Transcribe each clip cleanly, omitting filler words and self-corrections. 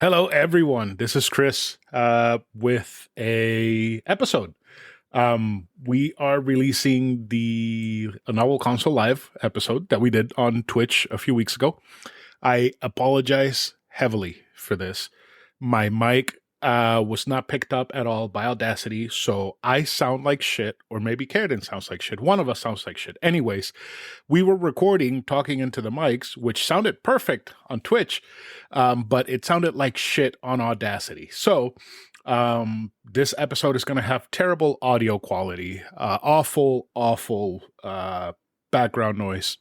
Hello, everyone. This is Chris with a episode. We are releasing the A Novel Console Live episode that we did on Twitch a few weeks ago. I apologize heavily for this. My mic was not picked up at all by Audacity, so I sound like shit, or maybe Karradyne sounds like shit. One of us sounds like shit. Anyways, we were recording, talking into the mics, which sounded perfect on Twitch, but it sounded like shit on Audacity. So this episode is going to have terrible audio quality, awful background noise.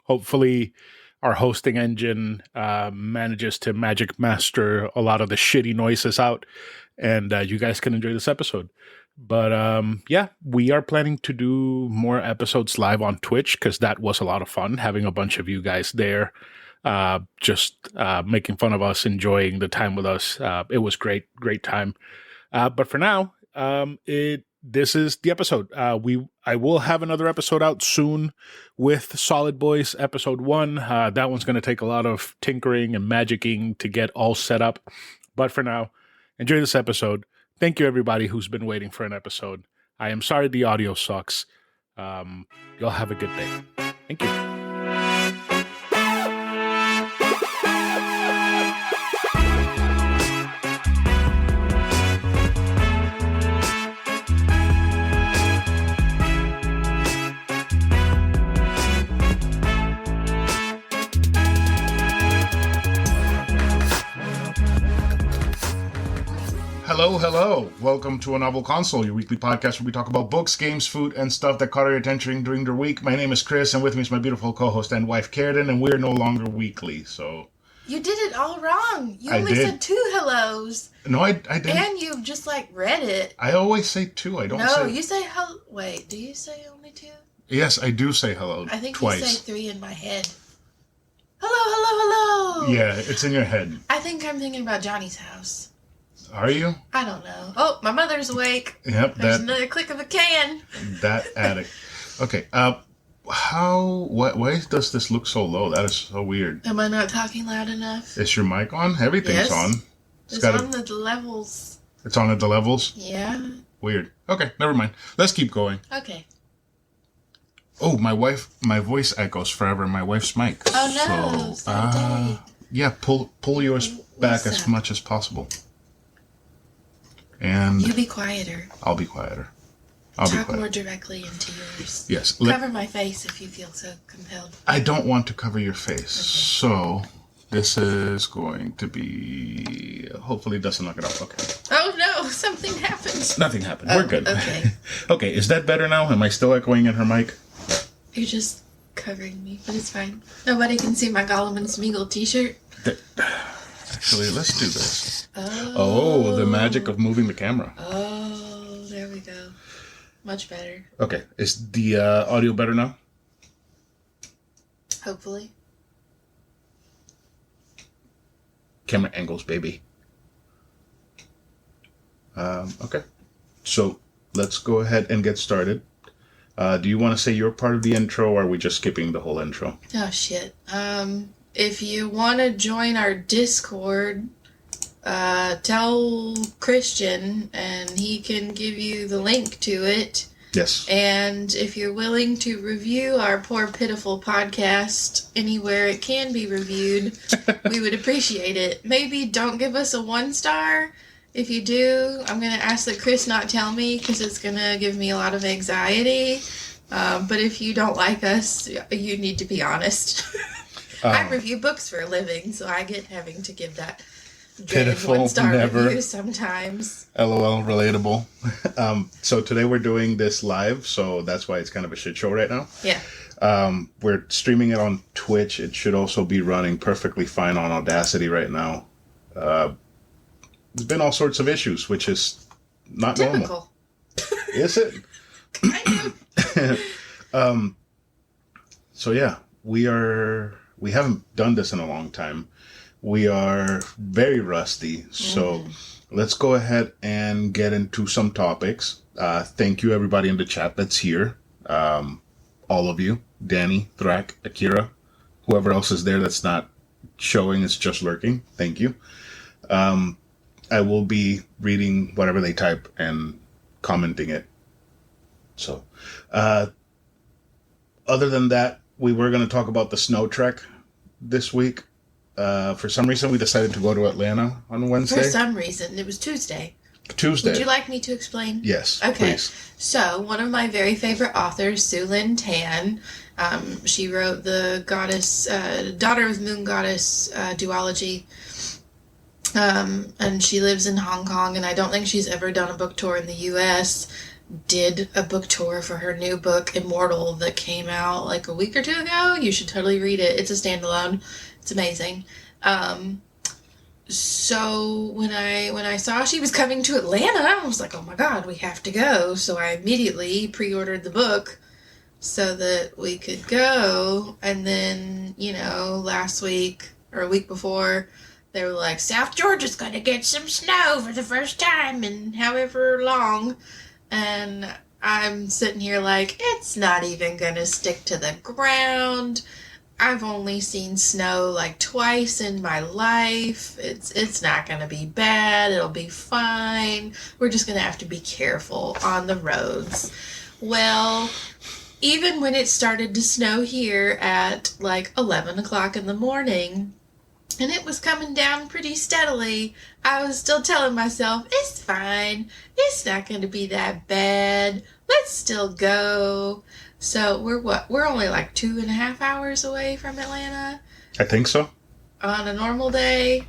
Hopefully our hosting engine manages to magic master a lot of the shitty noises out, and you guys can enjoy this episode. But yeah, we are planning to do more episodes live on Twitch because that was a lot of fun, having a bunch of you guys there, just making fun of us, enjoying the time with us. It was great time. But for now, this is the episode. I will have another episode out soon with Solid Boys episode 1. That one's going to take a lot of tinkering and magicking to get all set up. But for now, enjoy this episode. Thank you, everybody who's been waiting for an episode. I am sorry the audio sucks. Y'all have a good day. Thank you. Hello. Welcome to A Novel Console, your weekly podcast where we talk about books, games, food, and stuff that caught our attention during the week. My name is Chris, and with me is my beautiful co-host and wife, Karradyne, and we're no longer weekly, so... You did it all wrong. You only said 2 hellos. No, I didn't. And you just, read it. I always say 2. I don't say... No, you say hello... Wait, do you say only 2? Yes, I do say hello I think twice. You say 3 in my head. Hello. Yeah, it's in your head. I think I'm thinking about Johnny's house. Are you? I don't know. Oh, my mother's awake. Yep. There's another click of a can. That addict. Okay. Why does this look so low? That is so weird. Am I not talking loud enough? Is your mic on? Everything's on. It's on the levels. It's on at the levels? Yeah. Weird. Okay, never mind. Let's keep going. Okay. Oh, my voice echoes forever in my wife's mic. Oh no. Yeah, pull yours back as much as possible. And you be quieter. I'll be quieter. Talk more directly into yours. Yes. Cover my face if you feel so compelled. I don't want to cover your face. Okay. So this is going to be... Hopefully it doesn't knock it out. Okay. Oh no, something happened. Nothing happened. We're good. Okay. Okay, is that better now? Am I still echoing in her mic? You're just covering me, but it's fine. Nobody can see my Gollum and Smeagol t-shirt. Actually, let's do this. Oh, the magic of moving the camera. Oh, there we go. Much better. Okay, is the audio better now? Hopefully. Camera angles, baby. Okay, so let's go ahead and get started. Do you want to say your part of the intro, or are we just skipping the whole intro? Oh, shit. If you want to join our Discord, tell Christian, and he can give you the link to it. Yes. And if you're willing to review our poor, pitiful podcast anywhere it can be reviewed, we would appreciate it. Maybe don't give us a 1-star. If you do, I'm going to ask that Chris not tell me, because it's going to give me a lot of anxiety. But if you don't like us, you need to be honest. I review books for a living, so I get having to give that pitiful 1-star never review sometimes. LOL, relatable. So today we're doing this live, so that's why it's kind of a shit show right now. Yeah. We're streaming it on Twitch. It should also be running perfectly fine on Audacity right now. There's been all sorts of issues, which is not Typical. Normal. Is it? Kind of. So yeah, we haven't done this in a long time. We are very rusty. So let's go ahead and get into some topics. Thank you everybody in the chat that's here. All of you. Danny, Thrak, Akira, whoever else is there that's not showing, it's just lurking. Thank you. I will be reading whatever they type and commenting it. So, other than that, we were going to talk about the snow trek this week. For some reason, we decided to go to Atlanta on Wednesday. For some reason. It was Tuesday. Tuesday. Would you like me to explain? Yes, okay. Please. So, one of my very favorite authors, Sue Lynn Tan, she wrote the goddess, Daughter of Moon Goddess duology. And she lives in Hong Kong, and I don't think she's ever done a book tour in the U.S., did a book tour for her new book, Immortal, that came out like a week or two ago. You should totally read it. It's a standalone. It's amazing. So when I saw she was coming to Atlanta, I was like, oh my God, we have to go. So I immediately pre-ordered the book so that we could go. And then, last week or a week before, they were like, South Georgia's going to get some snow for the first time in however long. And I'm sitting here like, it's not even going to stick to the ground. I've only seen snow like twice in my life. It's not going to be bad. It'll be fine. We're just going to have to be careful on the roads. Well, even when it started to snow here at like 11 o'clock in the morning, and it was coming down pretty steadily, I was still telling myself, it's fine. It's not going to be that bad. Let's still go. So we're only like 2.5 hours away from Atlanta. I think so. On a normal day.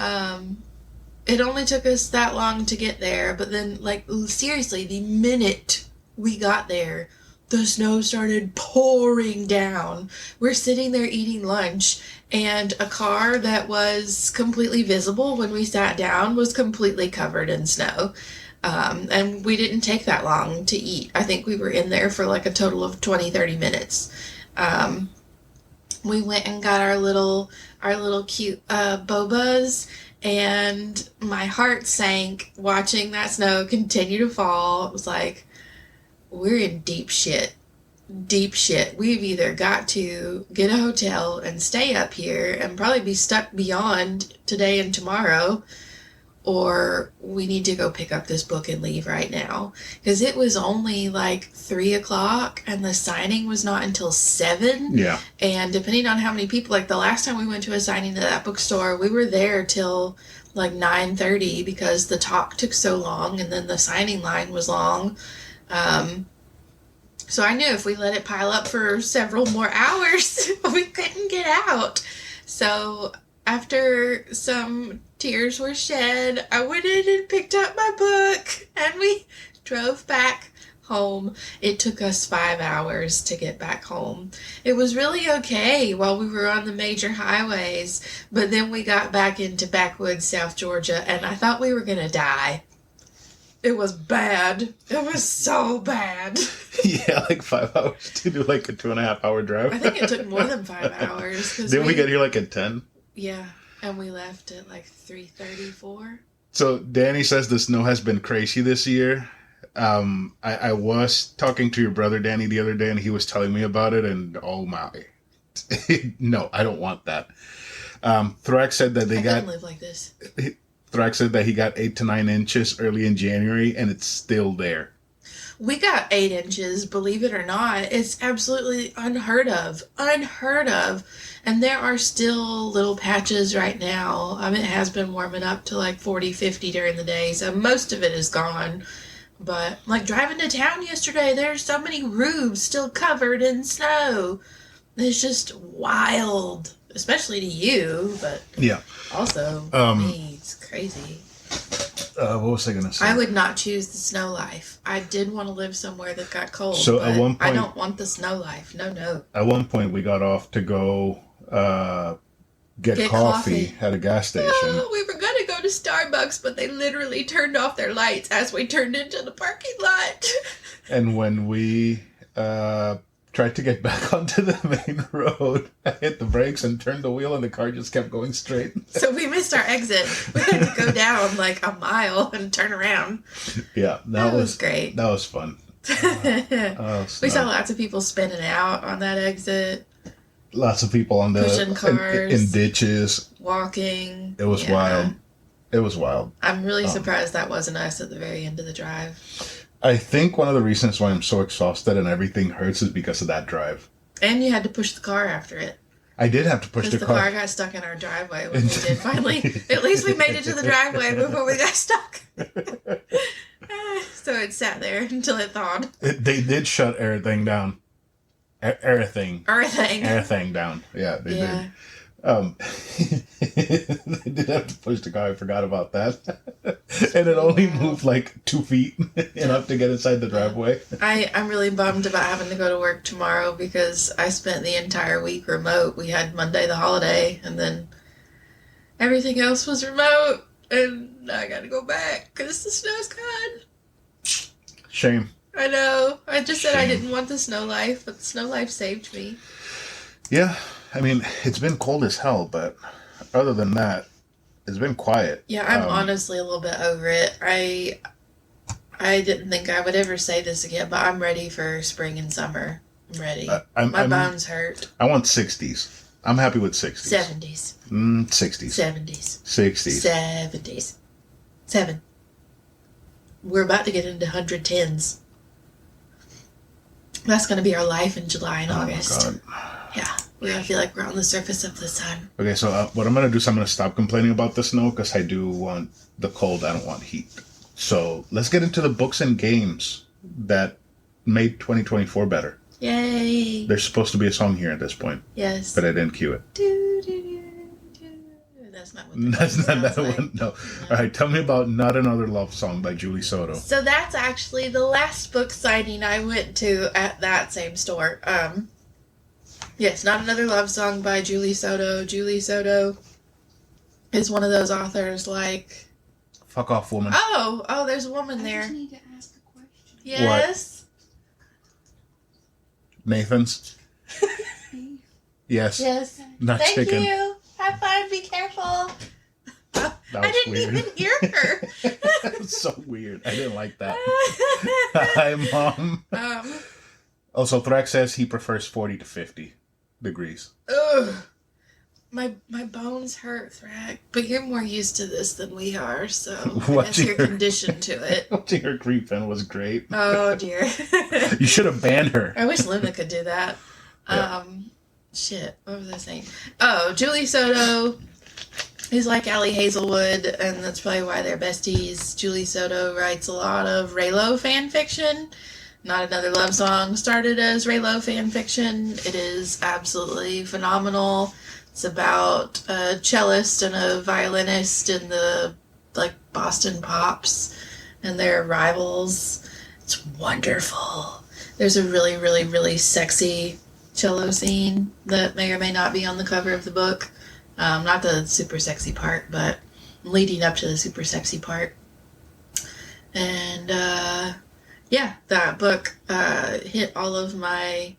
It only took us that long to get there, but then, like, seriously, the minute we got there, the snow started pouring down. We're sitting there eating lunch, and a car that was completely visible when we sat down was completely covered in snow. And we didn't take that long to eat. I think we were in there for like a total of 20-30 minutes. We went and got our little cute bobas, and my heart sank watching that snow continue to fall. It was like, we're in deep shit. Deep shit. We've either got to get a hotel and stay up here and probably be stuck beyond today and tomorrow, or we need to go pick up this book and leave right now. Because it was only like 3 o'clock and the signing was not until 7. Yeah. And depending on how many people, like the last time we went to a signing at that bookstore, we were there till like 9:30 because the talk took so long and then the signing line was long. So I knew if we let it pile up for several more hours, we couldn't get out. So after some tears were shed, I went in and picked up my book, and we drove back home. It took us 5 hours to get back home. It was really okay while we were on the major highways, but then we got back into backwoods South Georgia, and I thought we were going to die. It was bad. It was so bad. Yeah, like 5 hours to do like a 2.5 hour drive. I think it took more than 5 hours. Didn't we get here like at 10? Yeah, and we left at like 3:34. So Danny says the snow has been crazy this year. I was talking to your brother Danny the other day, and he was telling me about it, and oh my, no, I don't want that. Thrax said that I couldn't live like this. Thrax said that he got 8 to 9 inches early in January, and it's still there. We got 8 inches, believe it or not. It's absolutely unheard of. Unheard of. And there are still little patches right now. It has been warming up to like 40, 50 during the day, so most of it is gone. But like driving to town yesterday, there's so many roofs still covered in snow. It's just wild, especially to you, but yeah, also me, it's crazy. What was I going to say? I would not choose the snow life. I did want to live somewhere that got cold. So at one point, I don't want the snow life. No. At one point, we got off to go get coffee at a gas station. Oh, we were going to go to Starbucks, but they literally turned off their lights as we turned into the parking lot. And when we tried to get back onto the main road, I hit the brakes and turned the wheel, and the car just kept going straight. So we missed our exit. We had to go down like a mile and turn around. Yeah, that was great. That was fun. We saw lots of people spinning out on that exit. Lots of people on pushing cars, in ditches, walking. It was wild. It was wild. I'm really surprised that wasn't us at the very end of the drive. I think one of the reasons why I'm so exhausted and everything hurts is because of that drive. And you had to push the car after it. I did have to push the car. Because the car got stuck in our driveway when we did finally. At least we made it to the driveway before we got stuck. So it sat there until it thawed. They did shut everything down. Everything down. Yeah, they did. They did have to push the car. I forgot about that. And it only moved like 2 feet enough to get inside the driveway. I'm really bummed about having to go to work tomorrow because I spent the entire week remote. We had Monday the holiday, and then everything else was remote, and I got to go back because the snow's gone. Shame. I know. I just said I didn't want the snow life, but the snow life saved me. Yeah. I mean, it's been cold as hell, but other than that, it's been quiet. Yeah, I'm honestly a little bit over it. I didn't think I would ever say this again, but I'm ready for spring and summer. I'm ready. My bones hurt. I want 60s. I'm happy with 60s. 70s. 60s. 70s. 60s. 70s. 7. We're about to get into 110s. That's going to be our life in July and August. Oh, my God. Yeah. We're going to feel like we're on the surface of the sun. Okay, so what I'm going to do is I'm going to stop complaining about the snow because I do want the cold. I don't want heat. So let's get into the books and games that made 2024 better. Yay. There's supposed to be a song here at this point. Yes. But I didn't cue it. That's not what That's not that like. one. No. All right, tell me about Not Another Love Song by Julie Soto. So that's actually the last book signing I went to at that same store. Yes, Not Another Love Song by Julie Soto. Julie Soto is one of those authors like... Fuck off, woman. Oh, there's a woman there. I just need to ask a question. Yes. What? Nathan's? Yes. Yes. Not Thank chicken. you. Have fun. Be careful. That was I didn't weird. even hear her. That was so weird. I didn't like that. Hi, Mom. Also, Thrax says he prefers 40 to 50 degrees. Ugh. My bones hurt, Thrak. But you're more used to this than we are, so I guess you're conditioned to it. Watching her creep in was great. Oh, dear. You should have banned her. I wish Luna could do that. Yeah. Shit, what was I saying? Oh, Julie Soto is like Allie Hazelwood, and that's probably why they're besties. Julie Soto writes a lot of Raylo fan fiction. Not Another Love Song started as Raylo fan fiction. It is absolutely phenomenal. It's about a cellist and a violinist in the Boston Pops and their rivals. It's wonderful. There's a really, really, really sexy cello scene that may or may not be on the cover of the book. Not the super sexy part, but leading up to the super sexy part. And yeah, that book hit all of my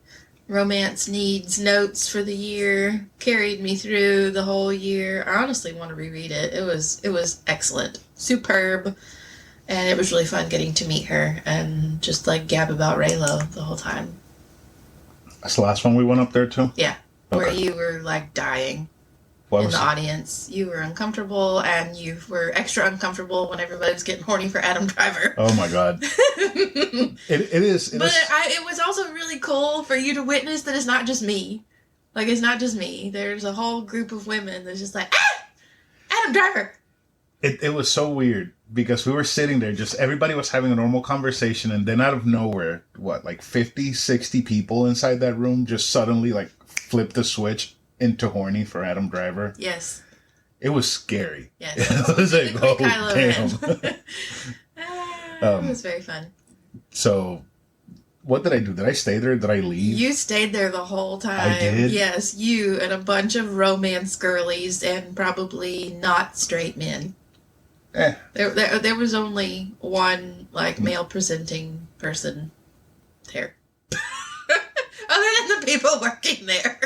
romance needs notes for the year, carried me through the whole year. I honestly want to reread it. It was excellent, superb, and it was really fun getting to meet her and just gab about Raylo the whole time. That's the last one we went up there to? Yeah, okay. Where you were dying What in the audience. You were uncomfortable, and you were extra uncomfortable when everybody was getting horny for Adam Driver. Oh my God. It is. It was also really cool for you to witness that it's not just me. It's not just me. There's a whole group of women that's just Adam Driver. It was so weird because we were sitting there, just everybody was having a normal conversation, and then out of nowhere, 50, 60 people inside that room just suddenly flipped the switch into horny for Adam Driver. Yes. It was scary. Yes. It was like, oh, damn. It was very fun. So, what did I do? Did I stay there? Did I leave? You stayed there the whole time. I did? Yes, you and a bunch of romance girlies and probably not straight men. There was only one male presenting person there. Other than the people working there.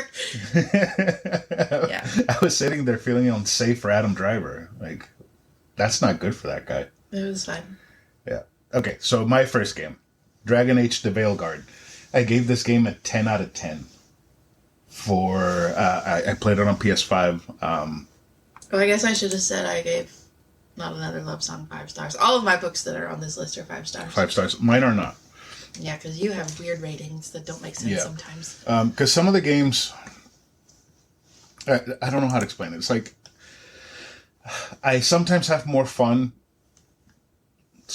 Yeah. I was sitting there feeling unsafe for Adam Driver. That's not good for that guy. It was fun. Yeah. Okay, so my first game, Dragon Age The Veilguard. I gave this game a 10 out of 10. I played it on PS5. I guess I should have said I gave Not Another Love Song, 5 stars. All of my books that are on this list are 5 stars. 5 stars. Mine are not. Yeah, because you have weird ratings that don't make sense sometimes. Because some of the games, I don't know how to explain it. It's like, I sometimes have more fun,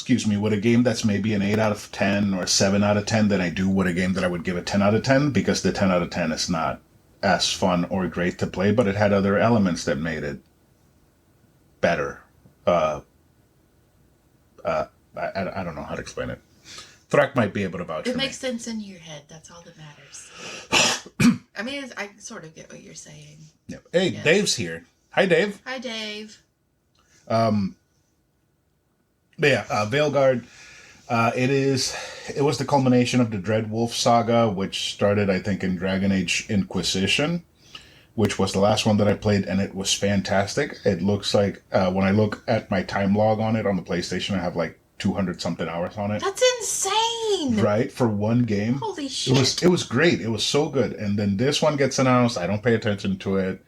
with a game that's maybe an 8 out of 10 or a 7 out of 10 than I do with a game that I would give a 10 out of 10, because the 10 out of 10 is not as fun or great to play, but it had other elements that made it better. I don't know how to explain it. Thrak might be able to vouch for me. It makes sense in your head. That's all that matters. I mean, I sort of get what you're saying. Yeah. Hey, yes. Dave's here. Hi, Dave. Hi, Dave. But yeah, Veilguard. It was the culmination of the Dreadwolf saga, which started, I think, in Dragon Age Inquisition, which was the last one that I played, and it was fantastic. It looks like, when I look at my time log on it on the PlayStation, I have like 200-something hours on it. That's insane! Right? For one game. Holy shit. It was great. It was so good. And then this one gets announced. I don't pay attention to it.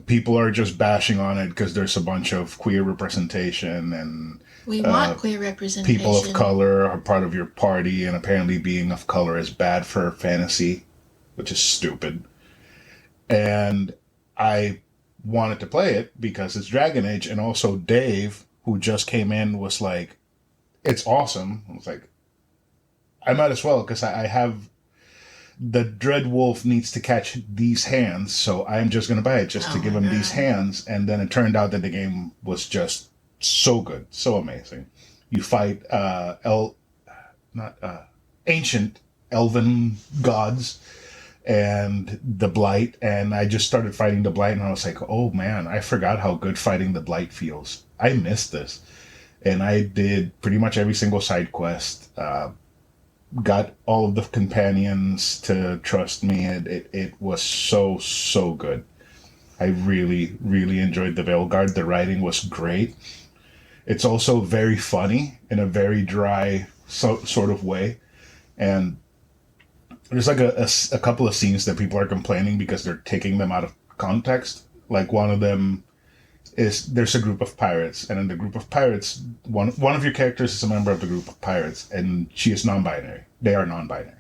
People are just bashing on it because there's a bunch of queer representation, and we want queer representation. People of color are part of your party, and apparently being of color is bad for fantasy, which is stupid. And I wanted to play it because it's Dragon Age, and also Dave, who just came in, was like, it's awesome. I was like, I might as well, because I have the Dreadwolf needs to catch these hands, so I'm just going to buy it just to give him these hands. And then it turned out that the game was just so good, so amazing. You fight ancient elven gods and the Blight, and I just started fighting the Blight, and I was like, oh man, I forgot how good fighting the Blight feels. I missed this. And I did pretty much every single side quest, got all of the companions to trust me. It was so good. I really, really enjoyed the Veilguard. The writing was great. It's also very funny in a very dry sort of way. And there's like a couple of scenes that people are complaining because they're taking them out of context. Like one of them is, there's a group of pirates, and in the group of pirates, one of your characters is a member of the group of pirates, and she is non-binary. They are non-binary.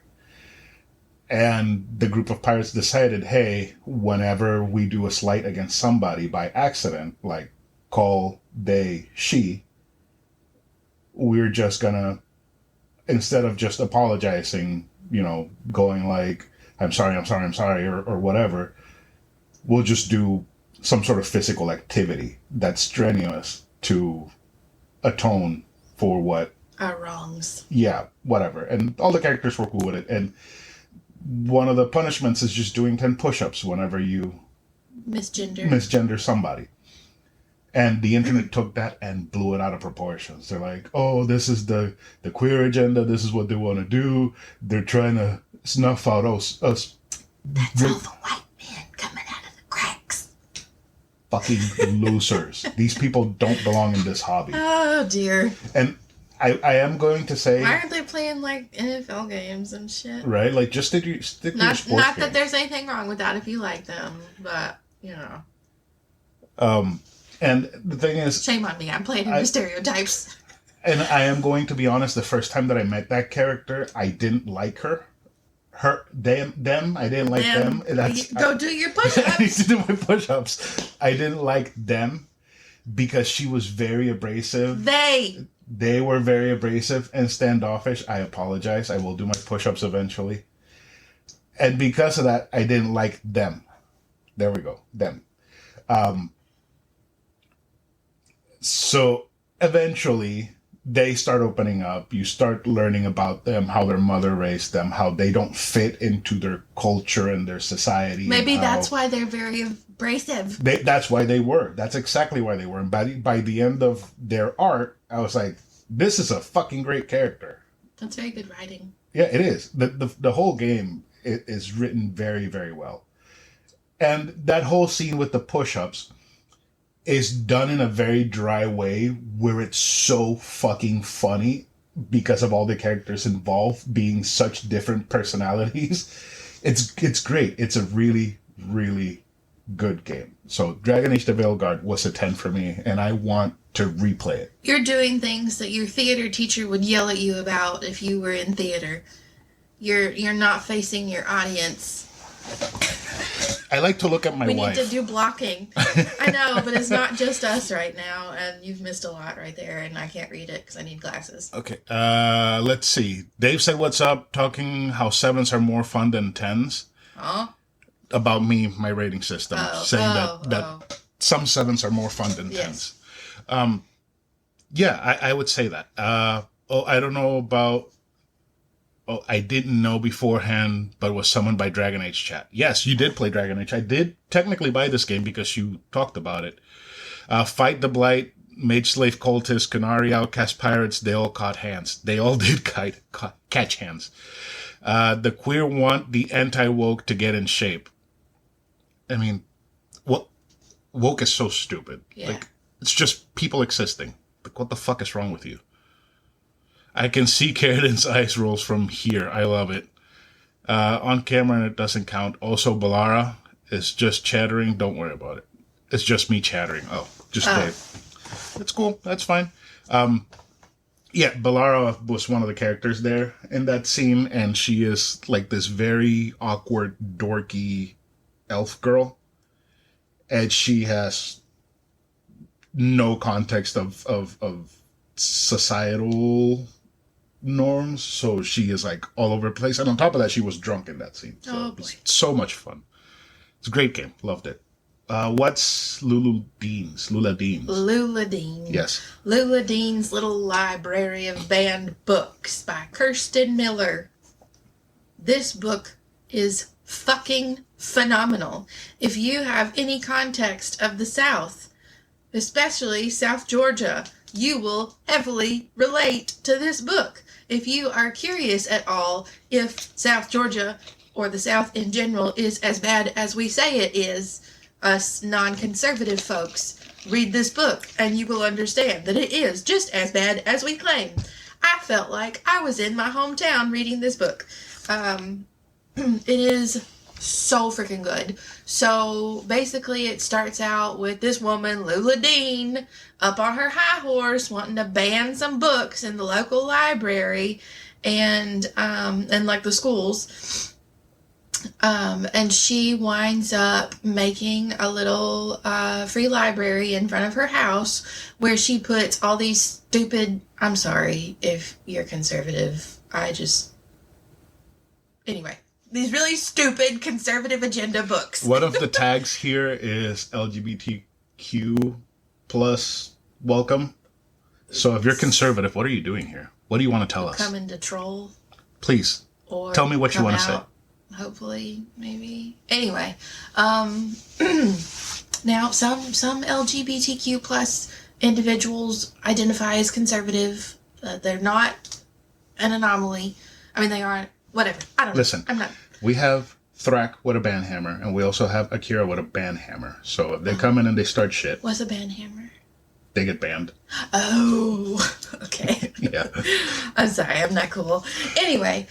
And the group of pirates decided, hey, whenever we do a slight against somebody by accident, like call they, she, we're just gonna, instead of just apologizing, going like, I'm sorry, or whatever, we'll just do some sort of physical activity that's strenuous to atone for what our wrongs. Yeah, whatever. And all the characters were cool with it. And one of the punishments is just doing 10 push-ups whenever you misgender somebody. And the internet took that and blew it out of proportions. They're like, oh, this is the queer agenda. This is what they want to do. They're trying to snuff out us. That's all the white men coming out of the cracks. Fucking losers. These people don't belong in this hobby. Oh, dear. And I am going to say... Why aren't they playing, like, NFL games and shit? Right? Like, just stick to your sports Not games. that there's anything wrong with that if you like them, but, And the thing is... Shame on me. I'm playing into stereotypes. And I am going to be honest, the first time that I met that character, I didn't like her. I didn't like them. Go do your push-ups. I need to do my push-ups. I didn't like them because she was very abrasive. They were very abrasive and standoffish. I apologize. I will do my push-ups eventually. And because of that, I didn't like them. There we go. Them. So eventually they start opening up. You start learning about them, how their mother raised them, how they don't fit into their culture and their society. Maybe that's why they're very abrasive. That's why they were. That's exactly why they were. And by the end of their arc, I was like, this is a fucking great character. That's very good writing. Yeah, it is. The whole game is written very, very well. And that whole scene with the push-ups is done in a very dry way where it's so fucking funny because of all the characters involved being such different personalities. It's great. It's a really, really good game. So Dragon Age the Veilguard was a 10 for me, and I want to replay it. You're doing things that your theater teacher would yell at you about if you were in theater. You're not facing your audience. I like to look at my wife. We need to do blocking. I know, but it's not just us right now, and you've missed a lot right there, and I can't read it because I need glasses. Okay, let's see. Dave said, what's up? Talking how 7s are more fun than 10s. Oh? About me, my rating system. Saying that some 7s are more fun than 10s. Yes. Yeah, I would say that. I don't know about... Oh, I didn't know beforehand, but was summoned by Dragon Age chat. Yes, you did play Dragon Age. I did technically buy this game because you talked about it. Fight the Blight, Mage Slave Cultists, Canary Outcast Pirates, they all caught hands. They all did catch hands. The queer want the anti-woke to get in shape. I mean, woke is so stupid. Yeah. Like, it's just people existing. Like, what the fuck is wrong with you? I can see Karradyne's eyes rolls from here. I love it. On camera, it doesn't count. Also, Balara is just chattering. Don't worry about it. It's just me chattering. Oh, just Dave. It's cool. That's fine. Yeah, Balara was one of the characters there in that scene, and she is like this very awkward, dorky elf girl. And she has no context of societal norms, so she is like all over the place, and on top of that she was drunk in that scene, so it was so much fun. It's a great game. Loved it. What's Lula Dean's? Yes, Lula Dean's Little Library of Banned Books by Kirsten Miller. This book is fucking phenomenal. If you have any context of the South, especially South Georgia, you will heavily relate to this book. If you are curious at all if South Georgia or the South in general is as bad as we say it is, us non-conservative folks, read this book and you will understand that it is just as bad as we claim. I felt like I was in my hometown reading this book. It is so freaking good. So basically it starts out with this woman, Lula Dean, up on her high horse wanting to ban some books in the local library and like the schools. And she winds up making a little free library in front of her house where she puts all these stupid, I'm sorry if you're conservative, anyway, these really stupid conservative agenda books. One of the tags here is LGBTQ plus welcome. So if you're conservative, what are you doing here? What do you want to tell us? Coming to troll. Please, tell me what you want to say. Hopefully, maybe. Anyway, now some LGBTQ plus individuals identify as conservative. They're not an anomaly. I mean, they aren't. Whatever. I don't know. Listen, I'm not. We have Thrak with a banhammer, and we also have Akira with a banhammer. So if they come in and they start shit, what's a banhammer? They get banned. Oh, okay. Yeah. I'm sorry, I'm not cool. Anyway,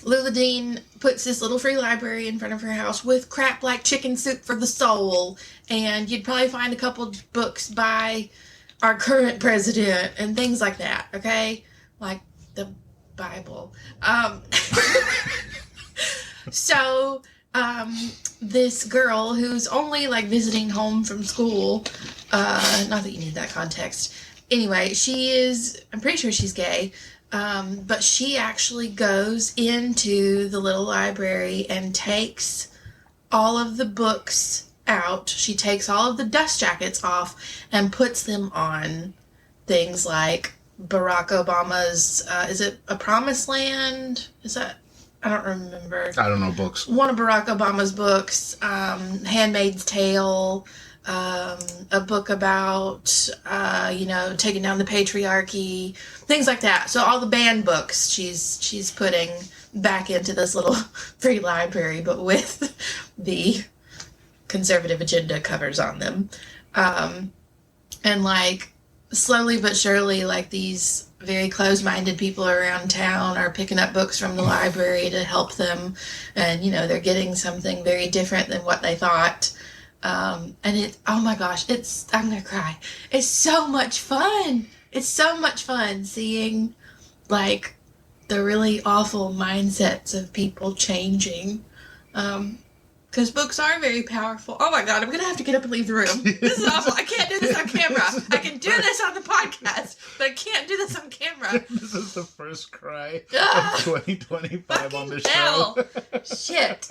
Lula Dean puts this little free library in front of her house with crap like Chicken Soup for the Soul, and you'd probably find a couple books by our current president and things like that, okay? Like the Bible. So, this girl who's only like visiting home from school, not that you need that context. Anyway, I'm pretty sure she's gay. But she actually goes into the little library and takes all of the books out. She takes all of the dust jackets off and puts them on things like Barack Obama's, is it A Promised Land? Is that, I don't remember. I don't know books. One of Barack Obama's books, Handmaid's Tale, a book about, taking down the patriarchy, things like that. So all the banned books she's putting back into this little free library, but with the conservative agenda covers on them. And like slowly but surely, like these very close-minded people around town are picking up books from the library to help them, and they're getting something very different than what they thought. And oh my gosh, I'm gonna cry. It's so much fun. It's so much fun seeing like the really awful mindsets of people changing. Because books are very powerful. Oh my god, I'm gonna have to get up and leave the room. This is awful. I can't do this on camera. I can do this on the podcast, but I can't do this on camera. This is the first cry of 2025 on this show. Shit.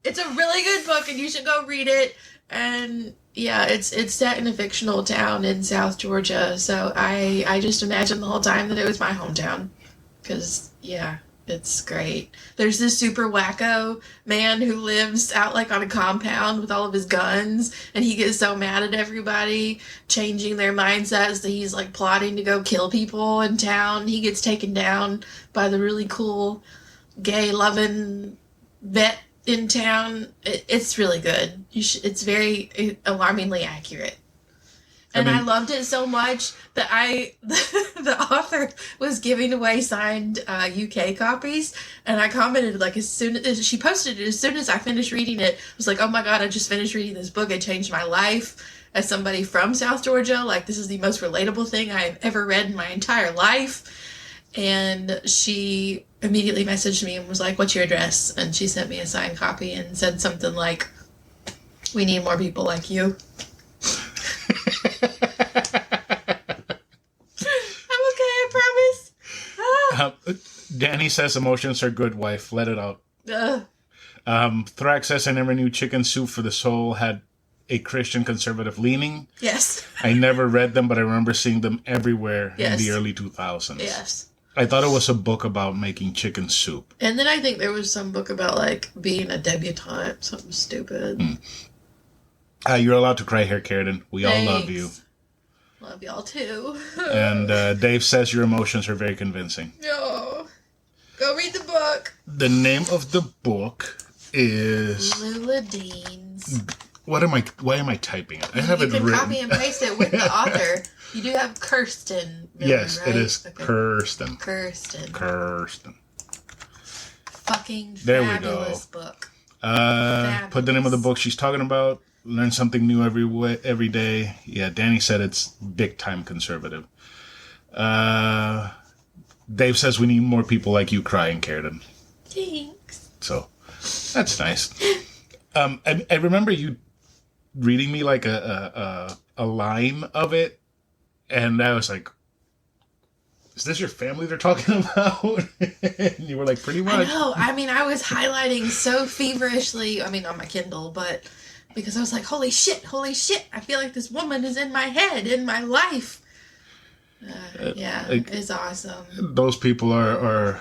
It's a really good book, and you should go read it. And yeah, it's set in a fictional town in South Georgia. So I just imagined the whole time that it was my hometown. Because, yeah, it's great. There's this super wacko man who lives out like on a compound with all of his guns, and he gets so mad at everybody, changing their mindsets that he's like plotting to go kill people in town. He gets taken down by the really cool gay loving vet in town. It's really good. It's very alarmingly accurate. And I loved it so much that the author was giving away signed UK copies, and I commented like as soon as she posted it, as soon as I finished reading it, I was like, oh my god, I just finished reading this book. It changed my life as somebody from South Georgia. Like, this is the most relatable thing I've ever read in my entire life. And she immediately messaged me and was like, what's your address? And she sent me a signed copy and said something like, we need more people like you. Danny says emotions are good, wife. Let it out. Thrak says I never knew Chicken Soup for the Soul had a Christian conservative leaning. Yes. I never read them, but I remember seeing them everywhere in the early 2000s. Yes. I thought it was a book about making chicken soup. And then I think there was some book about like being a debutante, something stupid. You're allowed to cry here, Karradyne. We all love you. Love y'all too. And Dave says your emotions are very convincing. No. Go read the book. The name of the book is Lula Dean's. Why am I typing it? I have it written. You can copy and paste it with the author. You do have Kirsten Miller, yes, right? it is okay. Kirsten. Fucking there fabulous we go. Book. Put the name of the book she's talking about. Learn something new every day. Yeah, Danny said it's big time conservative. Dave says we need more people like you crying, Karradyne. Thanks. So that's nice. I remember you reading me like a line of it, and I was like, is this your family they're talking about? And you were like, pretty much. I know. I mean, I was highlighting so feverishly, on my Kindle, but because I was like, holy shit, I feel like this woman is in my head, in my life. It's awesome. Those people are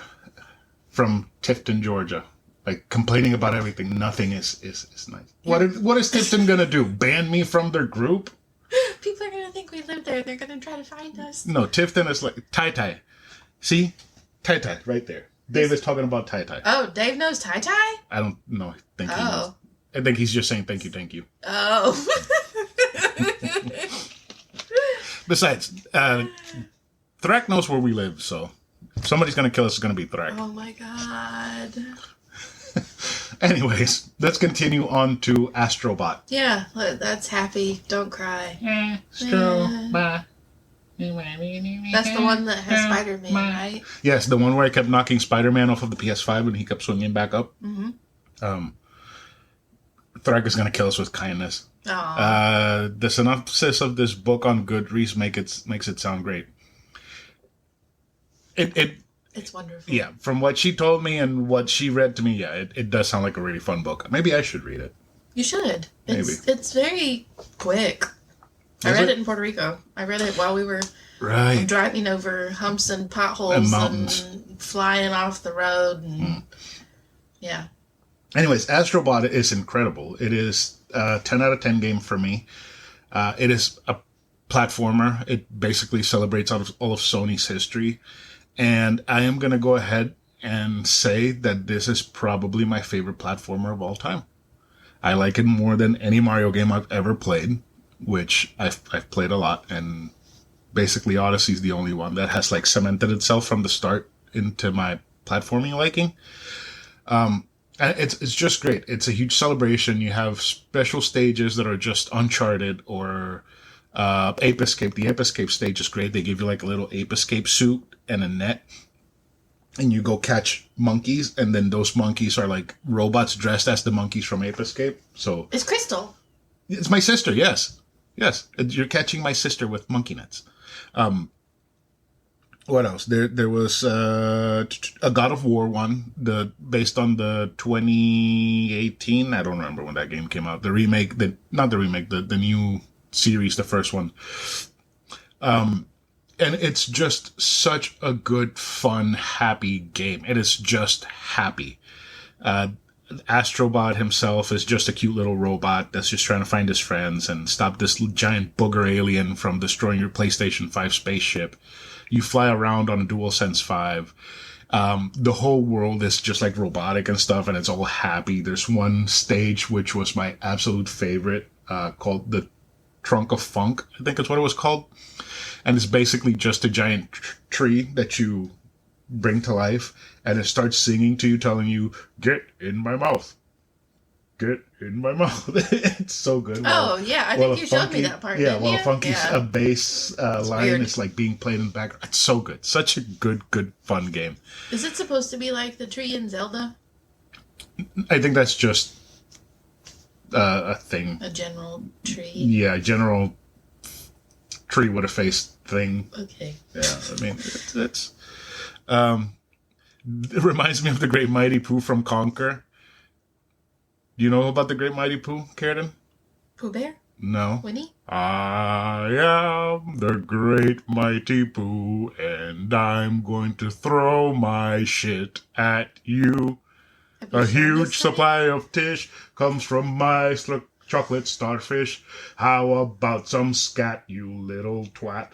from Tifton, Georgia. Like, complaining about everything. Nothing is nice. What is Tifton going to do? Ban me from their group? People are going to think we live there. They're going to try to find us. No, Tifton is like Tai. See? Tai, right there. Dave is talking about Tai. Oh, Dave knows Tai. I don't know. I think he's just saying thank you. Oh. Besides, Thrak knows where we live, so if somebody's going to kill us, it's going to be Thrak. Oh my god. Anyways, let's continue on to Astrobot. Yeah, that's happy. Don't cry. Astrobot. That's the one that has Spider-Man, right? Yes, the one where I kept knocking Spider-Man off of the PS5 and he kept swinging back up. Mm-hmm. Thrak is going to kill us with kindness. The synopsis of this book on Goodreads makes it sound great. It's wonderful. Yeah, from what she told me and what she read to me, it does sound like a really fun book. Maybe I should read it. You should. Maybe. It's very quick. I read it in Puerto Rico. I read it while we were driving over humps and potholes and mountains and flying off the road. And, yeah. Anyways, Astrobot is incredible. It is a 10 out of 10 game for me. It is a platformer. It basically celebrates all of Sony's history. And I am going to go ahead and say that this is probably my favorite platformer of all time. I like it more than any Mario game I've ever played, which I've played a lot. And basically Odyssey's the only one that has like cemented itself from the start into my platforming liking. And it's just great. It's a huge celebration. You have special stages that are just Uncharted or Ape Escape. The Ape Escape stage is great. They give you like a little Ape Escape suit and a net, and you go catch monkeys, and then those monkeys are like robots dressed as the monkeys from Ape Escape. So It's Crystal. it's my sister. Yes, you're catching my sister with monkey nets. What else? There was a God of War one, based on the 2018. I don't remember when that game came out. The remake, not the remake, the new series, the first one. And it's just such a good, fun, happy game. It is just happy. Astrobot himself is just a cute little robot that's just trying to find his friends and stop this giant booger alien from destroying your PlayStation 5 spaceship. You fly around on a DualSense 5. The whole world is just like robotic and stuff, and it's all happy. There's one stage which was my absolute favorite, called the Trunk of Funk, I think is what it was called. And it's basically just a giant tree that you bring to life, and it starts singing to you, telling you, "Get in my mouth. Get in my mouth." It's so good. Oh, yeah. I think you showed me that part. Yeah, didn't while you? Funky's a bass line weird. is like being played in the background. It's so good. Such a good, fun game. Is it supposed to be like the tree in Zelda? I think that's just a thing. A general tree? Yeah, general tree with a face thing. Okay. Yeah, I mean, it's it reminds me of the Great Mighty Pooh from Conker. Do you know about the Great Mighty Pooh, Karradyne? Pooh Bear? No. Winnie? I am the Great Mighty Pooh, and I'm going to throw my shit at you. A huge supply of tish comes from my chocolate starfish. How about some scat, you little twat?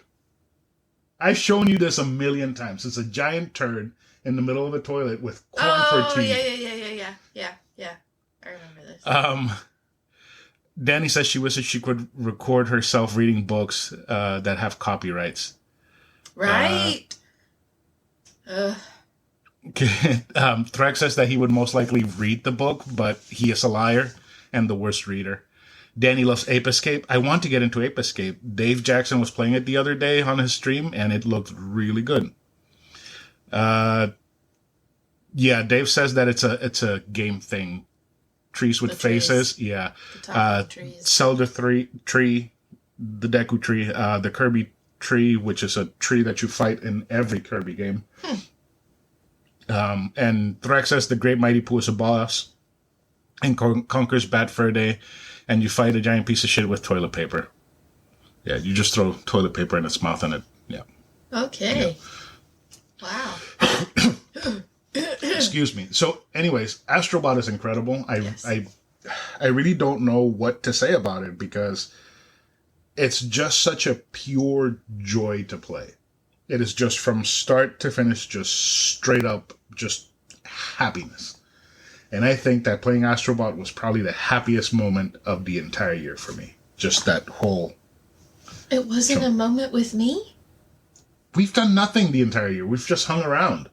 I've shown you this a million times. It's a giant turd in the middle of the toilet with corn for teeth. Yeah. I remember this. Danny says she wishes she could record herself reading books that have copyrights. Right? Threx says that he would most likely read the book, but he is a liar and the worst reader. Danny loves Ape Escape. I want to get into Ape Escape. Dave Jackson was playing it the other day on his stream, and it looked really good. Yeah, Dave says that it's a game thing. Trees with faces. Yeah. Zelda tree, the Deku tree, the Kirby tree, which is a tree that you fight in every Kirby game. And Thrax says the Great Mighty Pooh is a boss and conquers Bad Fur Day, and you fight a giant piece of shit with toilet paper. Yeah, you just throw toilet paper in its mouth and it, yeah. Okay. Yeah. Wow. Excuse me. So, anyways, Astrobot is incredible. I really don't know what to say about it because it's just such a pure joy to play. It is just from start to finish, just straight up, just happiness. And I think that playing Astrobot was probably the happiest moment of the entire year for me. Just that whole... It wasn't a moment with me? We've done nothing the entire year. We've just hung around.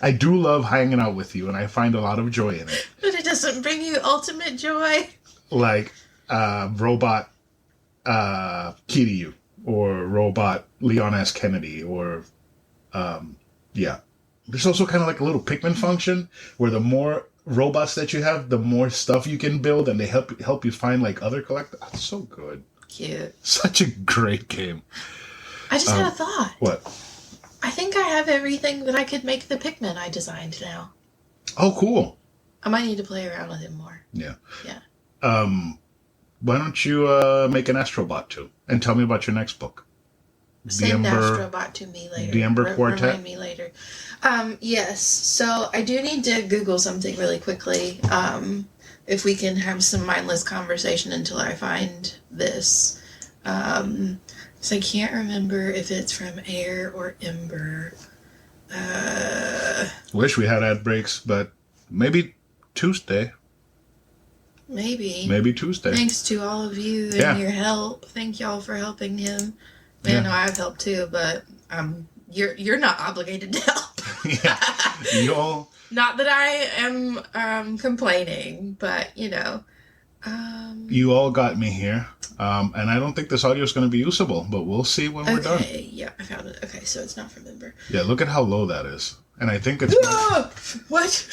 I do love hanging out with you, and I find a lot of joy in it. But it doesn't bring you ultimate joy. Like Robot Kiryu, or Robot Leon S. Kennedy, or yeah. There's also kind of like a little Pikmin function where the more robots that you have, the more stuff you can build, and they help you find like other collectors. That's so good. Cute. Such a great game. I just had a thought. What? I think I have everything that I could make the Pikmin I designed now. Oh, cool. I might need to play around with him more. Yeah. Yeah. Why don't you make an Astrobot too, and tell me about your next book? Send Astrobot to me later. The Ember Quartet? Remind me later. Yes. So I do need to Google something really quickly. If we can have some mindless conversation until I find this. So I can't remember if it's from Air or Ember. Wish we had ad breaks, but maybe Tuesday. Maybe. Maybe Tuesday. Thanks to all of you and your help. Thank y'all for helping him. Man, no, I've helped too, but you're not obligated to help. Yeah. Y'all. Not that I am complaining, but you all got me here. And I don't think this audio is going to be usable, but we'll see when we're done. Okay, yeah, I found it. Okay, so it's not from Ember. Yeah, look at how low that is. And I think it's... What?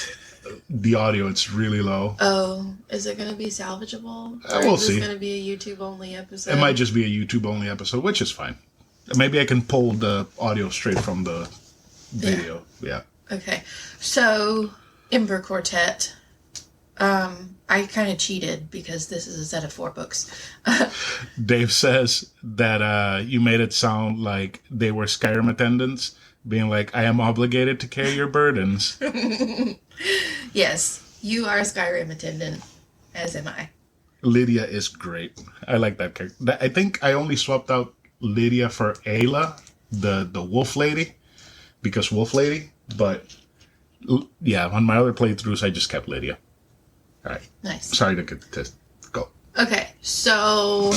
The audio, it's really low. Oh, is it going to be salvageable? We'll see. Is this going to be a YouTube-only episode? It might just be a YouTube-only episode, which is fine. Maybe I can pull the audio straight from the video. Yeah. Okay, so Ember Quartet. I kind of cheated because this is a set of 4 books. Dave says that you made it sound like they were Skyrim attendants, being like, I am obligated to carry your burdens. Yes, you are a Skyrim attendant, as am I. Lydia is great. I like that character. I think I only swapped out Lydia for Ayla, the wolf lady, because wolf lady. But yeah, on my other playthroughs, I just kept Lydia. All right. Nice. Sorry to go. Okay, so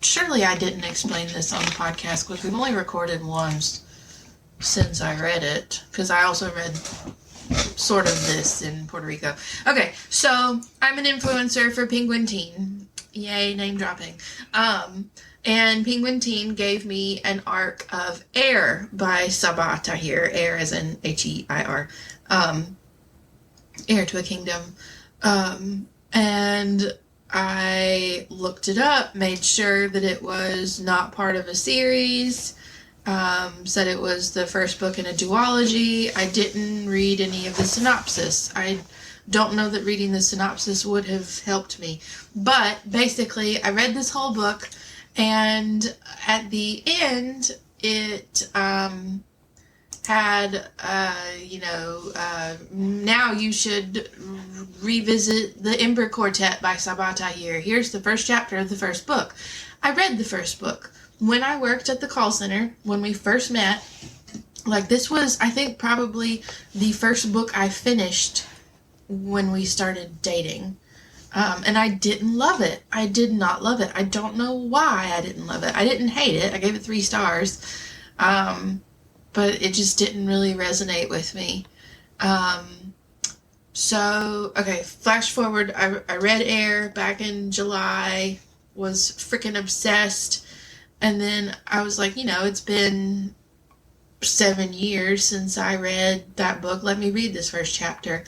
surely I didn't explain this on the podcast because we've only recorded once since I read it, because I also read sort of this in Puerto Rico. Okay, so I'm an influencer for Penguin Teen. Yay, name dropping. And Penguin Teen gave me an arc of Air by Sabah Tahir. Air as in H-E-I-R. Heir to a Kingdom. And I looked it up, made sure that it was not part of a series, said it was the first book in a duology. I didn't read any of the synopsis. I don't know that reading the synopsis would have helped me. But basically, I read this whole book, and at the end, it had, now you should revisit the Ember Quartet by Sabah Tahir. Here's the first chapter of the first book. I read the first book. When I worked at the call center, when we first met, this was, I think, probably the first book I finished when we started dating. And I didn't love it. I did not love it. I don't know why I didn't love it. I didn't hate it. I gave it 3 stars. But it just didn't really resonate with me. So, okay, flash forward. I read Air back in July, was freaking obsessed. And then I was like, it's been 7 years since I read that book. Let me read this first chapter.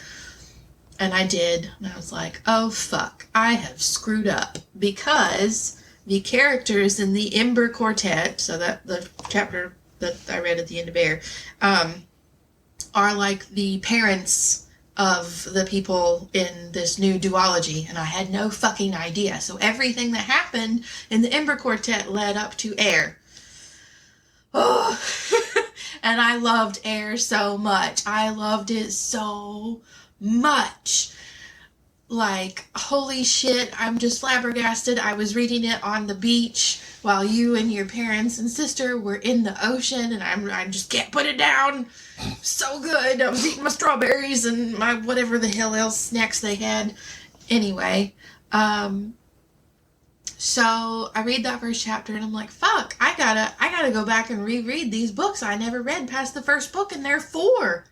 And I did. And I was like, oh, fuck. I have screwed up. Because the characters in the Ember Quartet, so that the chapter that I read at the end of Air, are like the parents of the people in this new duology, and I had no fucking idea. So everything that happened in the Ember Quartet led up to Air. Oh, and I loved Air so much. I loved it so much. Holy shit, I'm just flabbergasted. I was reading it on the beach while you and your parents and sister were in the ocean, and I just can't put it down. So good. I was eating my strawberries and my whatever the hell else snacks they had. Anyway, so I read that first chapter and I'm like, fuck, I gotta go back and reread these books I never read past the first book, and there are 4.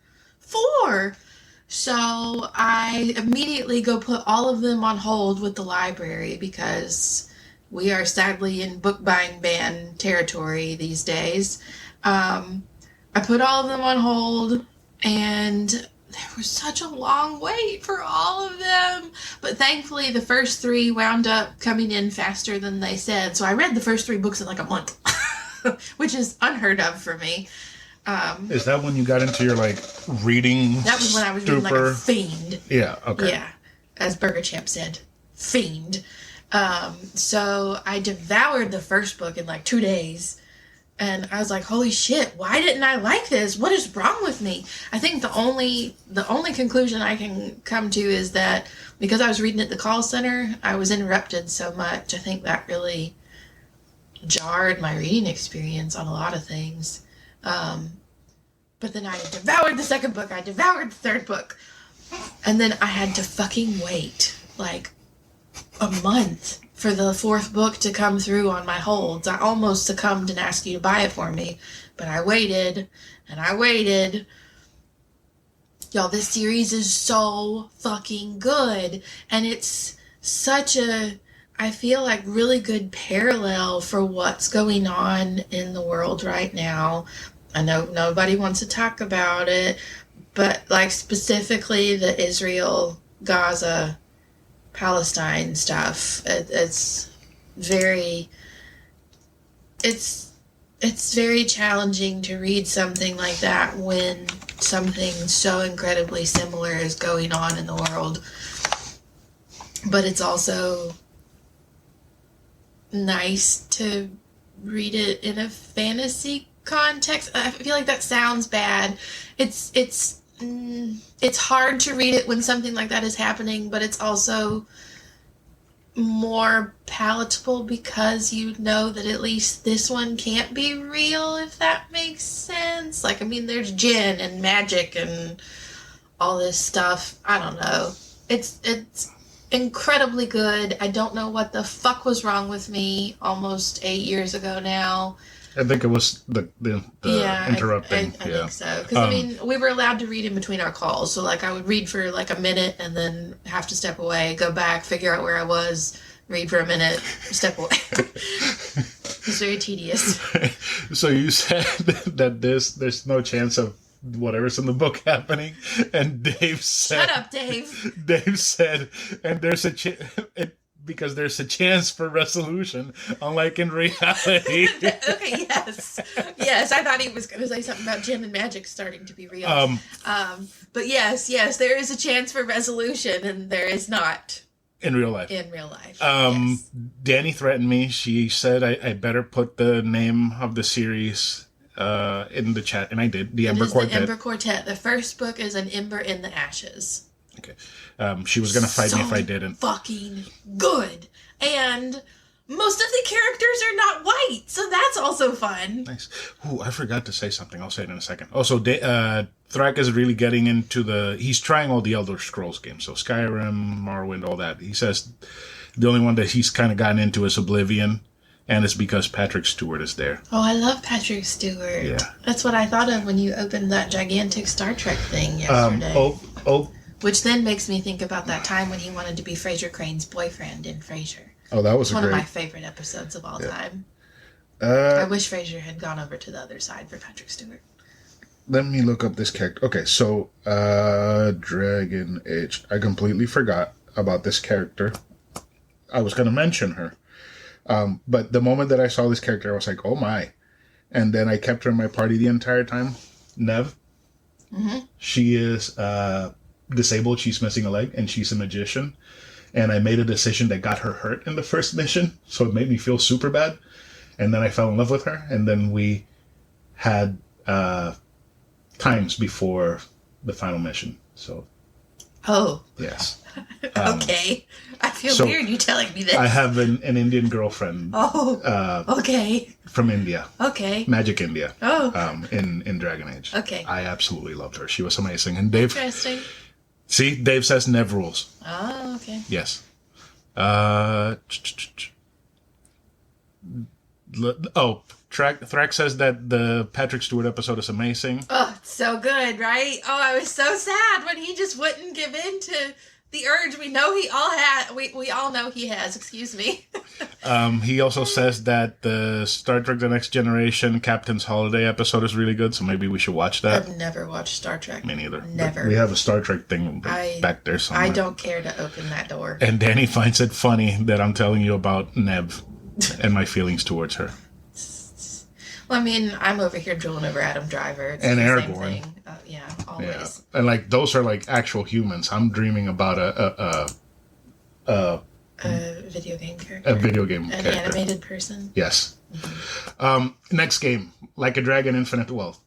So I immediately go put all of them on hold with the library, because we are sadly in book buying ban territory these days. I put all of them on hold, and there was such a long wait for all of them. But thankfully, the first 3 wound up coming in faster than they said. So I read the first 3 books in a month, which is unheard of for me. Is that when you got into your reading? That was when I was reading like a fiend. Yeah. Okay. Yeah, as Burger Champ said, fiend. So I devoured the first book in 2 days, and I was like, holy shit, why didn't I like this? What is wrong with me? I think the only conclusion I can come to is that because I was reading at the call center, I was interrupted so much. I think that really jarred my reading experience on a lot of things. But then I devoured the second book. I devoured the third book. And then I had to fucking wait, like, a month for the 4th book to come through on my holds. I almost succumbed and asked you to buy it for me, but I waited, and I waited. Y'all, this series is so fucking good, and it's such a, I feel like, really good parallel for what's going on in the world right now. I know nobody wants to talk about it, but, like, specifically the Israel, Gaza, Palestine stuff. It's very challenging to read something like that when something so incredibly similar is going on in the world. But it's also nice to read it in a fantasy context. I feel like that sounds bad. It's hard to read it when something like that is happening, but it's also more palatable because you know that at least this one can't be real, if that makes sense. Like, I mean, there's djinn and magic and all this stuff. I don't know. It's incredibly good. I don't know what the fuck was wrong with me almost 8 years ago now. I think it was the interrupting. I think so. Because, I mean, we were allowed to read in between our calls. So, like, I would read for, like, a minute and then have to step away, go back, figure out where I was, read for a minute, step away. It's very tedious. So you said that there's no chance of whatever's in the book happening, and Dave said... Shut up, Dave. Dave said, and there's a because there's a chance for resolution, unlike in reality. Okay, yes. Yes, I thought he was going to say something about djinn and magic starting to be real. But yes, there is a chance for resolution, and there is not. In real life. Yes. Danny threatened me. She said I better put the name of the series in the chat, and I did. The Ember Quartet. The Ember Quartet. The first book is An Ember in the Ashes. Okay. She was going to fight me if I didn't. Fucking good. And most of the characters are not white, so that's also fun. Nice. Ooh, I forgot to say something. I'll say it in a second. Also, Thrak is really getting into he's trying all the Elder Scrolls games. So Skyrim, Morrowind, all that. He says the only one that he's kind of gotten into is Oblivion. And it's because Patrick Stewart is there. Oh, I love Patrick Stewart. Yeah. That's what I thought of when you opened that gigantic Star Trek thing yesterday. Which then makes me think about that time when he wanted to be Fraser Crane's boyfriend in Frasier. Oh, that was one of my favorite episodes of all time. I wish Frasier had gone over to the other side for Patrick Stewart. Let me look up this character. Okay, so Dragon Age. I completely forgot about this character. I was going to mention her. But the moment that I saw this character, I was like, oh my. And then I kept her in my party the entire time. Nev. Mm-hmm. She is disabled. She's missing a leg, and she's a magician. And I made a decision that got her hurt in the first mission, so it made me feel super bad. And then I fell in love with her, and then we had times before the final mission. So. Oh. Yes. Okay. I feel weird you telling me this. I have an Indian girlfriend. Oh. Okay. From India. Okay. Magic India. Oh. In Dragon Age. Okay. I absolutely loved her. She was amazing. And Dave. Interesting. See, Dave says Nev rules. Oh, okay. Yes. Thrak says that the Patrick Stewart episode is amazing. Oh, it's so good, right? Oh, I was so sad when he just wouldn't give in to the urge we know he all had. We all know he has. Excuse me. He also says that the Star Trek: The Next Generation Captain's Holiday episode is really good, so maybe we should watch that. I've never watched Star Trek. Me neither. Never. But we have a Star Trek thing back there somewhere. I don't care to open that door. And Danny finds it funny that I'm telling you about Nev and my feelings towards her. Well, I mean, I'm over here drooling over Adam Driver. It's and the Aragorn. same thing. Yeah, always. Yeah. And like those are like actual humans. I'm dreaming about a video game character. A video game character. An animated person. Yes. Mm-hmm. Next game, Like a Dragon Infinite Wealth.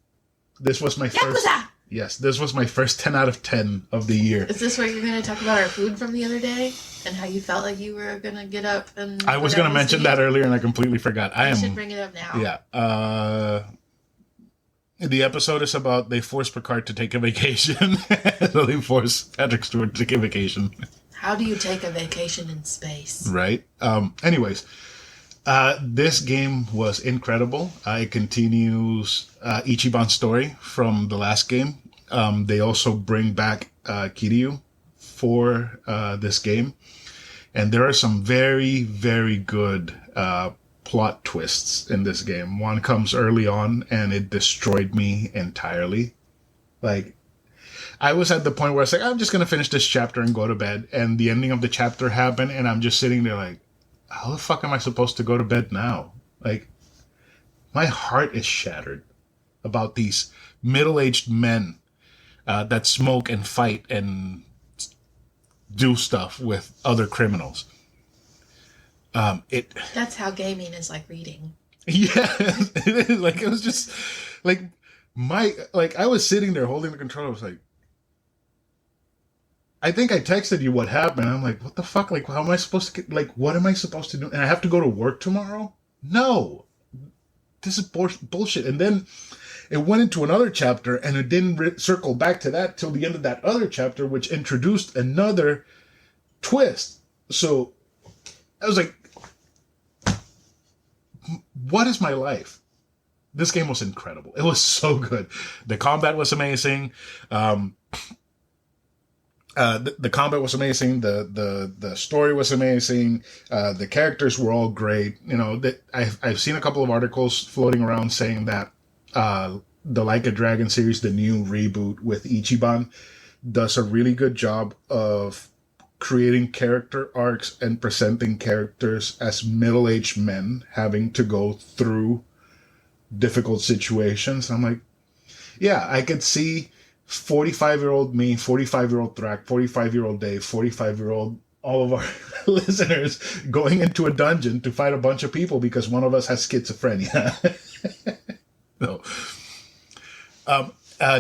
This was my first. Yakuza! Yes, this was my first 10 out of 10 of the year. Is this where you're going to talk about our food from the other day? And how you felt like you were going to get up and... I was going to mention that earlier and I completely forgot. I should bring it up now. Yeah. The episode is about they force Picard to take a vacation. So they force Patrick Stewart to take a vacation. How do you take a vacation in space? Right. Anyways, this game was incredible. It continues Ichiban's story from the last game. They also bring back Kiryu for this game. And there are some very, very good plot twists in this game. One comes early on and it destroyed me entirely. Like, I was at the point where I was like, I'm just going to finish this chapter and go to bed. And the ending of the chapter happened and I'm just sitting there like, how the fuck am I supposed to go to bed now? Like, my heart is shattered about these middle-aged men that smoke and fight and do stuff with other criminals. That's how gaming is like reading. Yeah, it is. Like, it was just like I was sitting there holding the controller. I was like, I think I texted you what happened. I'm like, what the fuck? Like, how am I supposed to get, like, what am I supposed to do? And I have to go to work tomorrow? No, this is bullshit. And then it went into another chapter and it didn't circle back to that till the end of that other chapter, which introduced another twist. So I was like, what is my life? This game was incredible. It was so good. The combat was amazing. The combat was amazing. The story was amazing. The characters were all great. You know, I've seen a couple of articles floating around saying that the Like a Dragon series, the new reboot with Ichiban, does a really good job of creating character arcs and presenting characters as middle-aged men having to go through difficult situations. I'm like, yeah, I could see 45-year-old me, 45-year-old Thrak, 45-year-old Dave, 45-year-old all of our listeners going into a dungeon to fight a bunch of people because one of us has schizophrenia. No.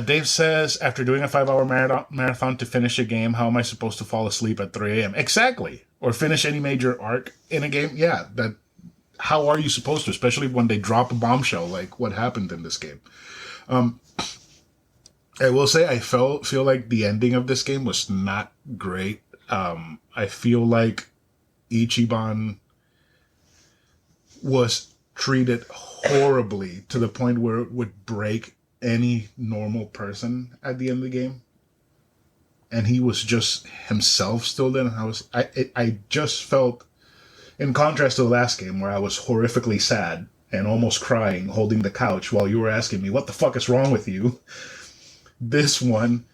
Dave says, after doing a 5-hour marathon to finish a game, how am I supposed to fall asleep at 3 a.m.? Exactly. Or finish any major arc in a game? Yeah, how are you supposed to, especially when they drop a bombshell like what happened in this game? I will say I feel like the ending of this game was not great. I feel like Ichiban was treated horribly to the point where it would break any normal person at the end of the game. And he was just himself still then. I just felt, in contrast to the last game where I was horrifically sad and almost crying holding the couch while you were asking me, what the fuck is wrong with you? This one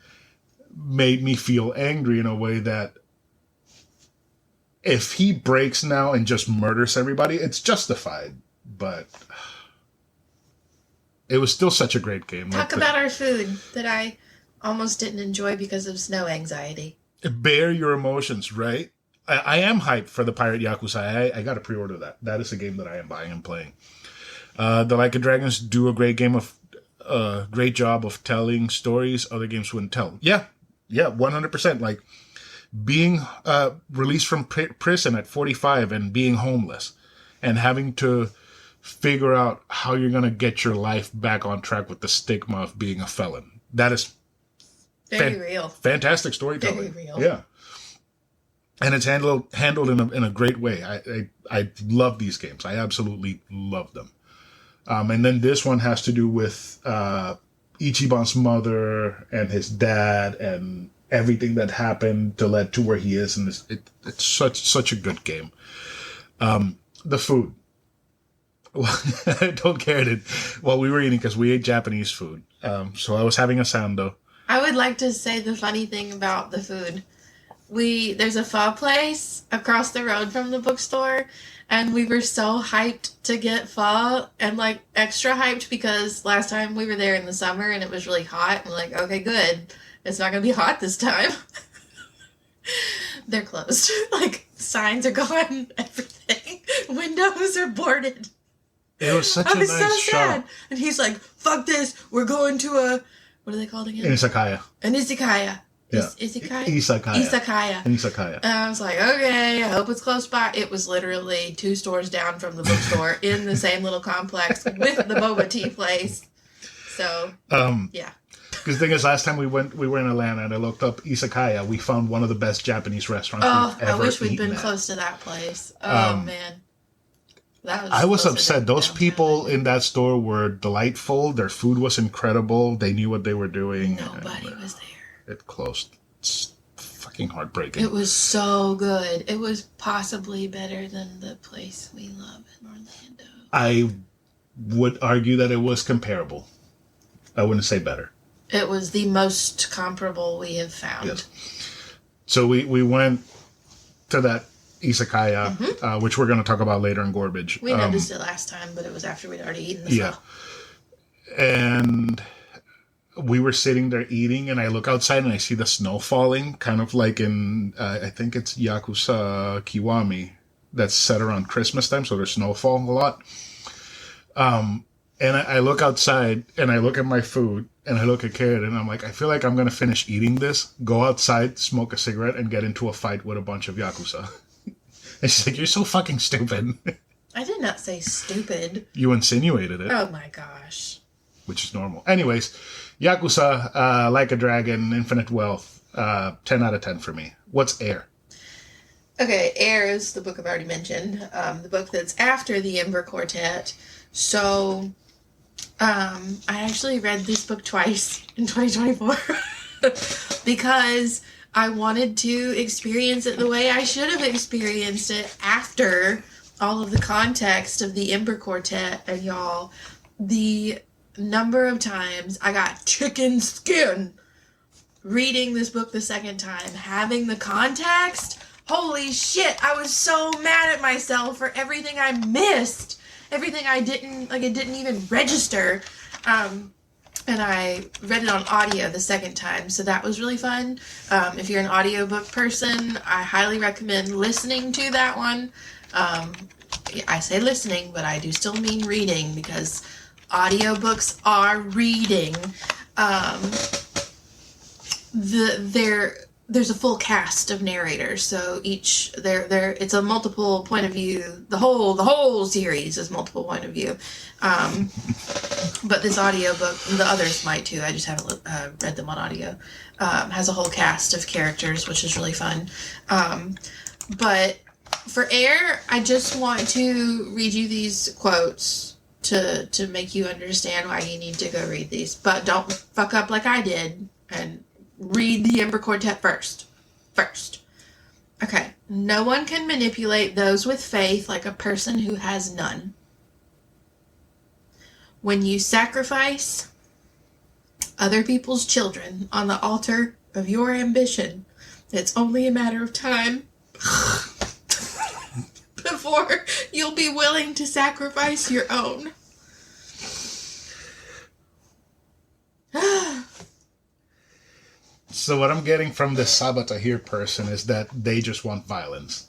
made me feel angry in a way that if he breaks now and just murders everybody, it's justified. But it was still such a great game. Talk about our food that I almost didn't enjoy because of snow anxiety. Bear your emotions, right? I am hyped for the Pirate Yakuza. I got to pre-order that. That is a game that I am buying and playing. The Like a Dragons do a great great job of telling stories other games wouldn't tell. Yeah, 100%. Like being released from prison at 45 and being homeless and having to figure out how you're going to get your life back on track with the stigma of being a felon. That is very real. Fantastic storytelling. Very real. Yeah. And it's handled in a great way. I love these games. I absolutely love them. And then this one has to do with Ichiban's mother and his dad and everything that happened to lead to where he is. And it's such a good game. The food. I don't care while we were eating because we ate Japanese food. So I was having a sando. I would like to say the funny thing about the food. There's a pho place across the road from the bookstore, and we were so hyped to get pho and like extra hyped because last time we were there in the summer and it was really hot. And we're like, okay, good. It's not going to be hot this time. They're closed. Like signs are gone, everything. Windows are boarded. It was such a nice shop. And he's like, fuck this. We're going to a, what are they called again? An izakaya. An izakaya. Yeah. Izakaya? Izakaya. An izakaya. And I was like, okay, I hope it's close by. It was literally 2 stores down from the bookstore in the same little complex with the boba tea place. So, yeah. Because the thing is, last time we were in Atlanta, and I looked up Izakaya. We found one of the best Japanese restaurants we've ever I wish we'd eaten been at. close to that place. Oh, man. I was closer upset. to Those downtown, people I think. in that store were delightful. Their food was incredible. They knew what they were doing. Nobody was there. It closed. It's fucking heartbreaking. It was so good. It was possibly better than the place we love in Orlando. I would argue that it was comparable. I wouldn't say better. It was the most comparable we have found. Yes. So we went to that Izakaya, which we're going to talk about later in Gorbage. We noticed it last time, but it was after we'd already eaten the Yeah. And we were sitting there eating, and I look outside and I see the snow falling, kind of like in, I think it's Yakuza Kiwami, that's set around Christmas time, so there's snowfall a lot. And I look outside, and I look at my food, and I look at Karen, and I'm like, I feel like I'm going to finish eating this, go outside, smoke a cigarette, and get into a fight with a bunch of Yakuza. And she's like, you're so fucking stupid. I did not say stupid. You insinuated it. Oh my gosh. Which is normal. Anyways, Yakuza, Like a Dragon, Infinite Wealth, 10 out of 10 for me. What's Air? Okay, Air is the book I've already mentioned. The book that's after the Ember Quartet. So, I actually read this book twice in 2024 because I wanted to experience it the way I should have experienced it after all of the context of the Ember Quartet. And y'all, the number of times I got chicken skin reading this book the second time, having the context. Holy shit, I was so mad at myself for everything I missed. Everything I didn't, like, it didn't even register. And I read it on audio the second time, so that was really fun. If you're an audiobook person, I highly recommend listening to that one. I say listening, but I do still mean reading, because audiobooks are reading. There's a full cast of narrators, so it's a multiple point of view. The whole series is multiple point of view. But this audiobook, the others might too, I just haven't read them on audio, has a whole cast of characters, which is really fun. But for Air, I just want to read you these quotes to make you understand why you need to go read these. But don't fuck up like I did and read the Ember Quartet first. Okay. No one can manipulate those with faith like a person who has none. When you sacrifice other people's children on the altar of your ambition, it's only a matter of time before you'll be willing to sacrifice your own. So what I'm getting from this Sabatahir person is that they just want violence.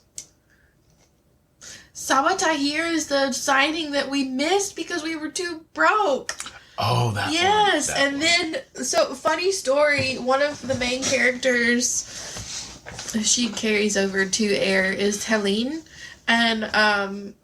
Sabatahir is the signing that we missed because we were too broke. Oh, that yes, one. And then, so, funny story, one of the main characters she carries over to Air is Helene, and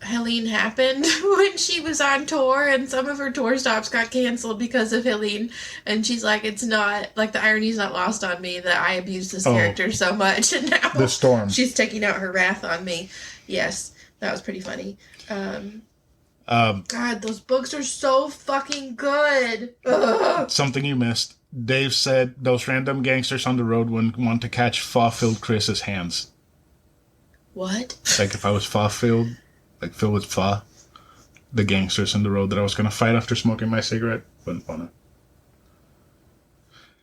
Helene happened when she was on tour, and some of her tour stops got canceled because of Helene, and she's like, it's not, like, the irony's not lost on me that I abused this character so much, and now the storm. She's taking out her wrath on me. Yes, that was pretty funny. God, those books are so fucking good. Ugh. Something you missed. Dave said those random gangsters on the road wouldn't want to catch Fa-filled Chris's hands. What? Like if I was Fa-filled, like filled with Fa, the gangsters on the road that I was going to fight after smoking my cigarette wouldn't want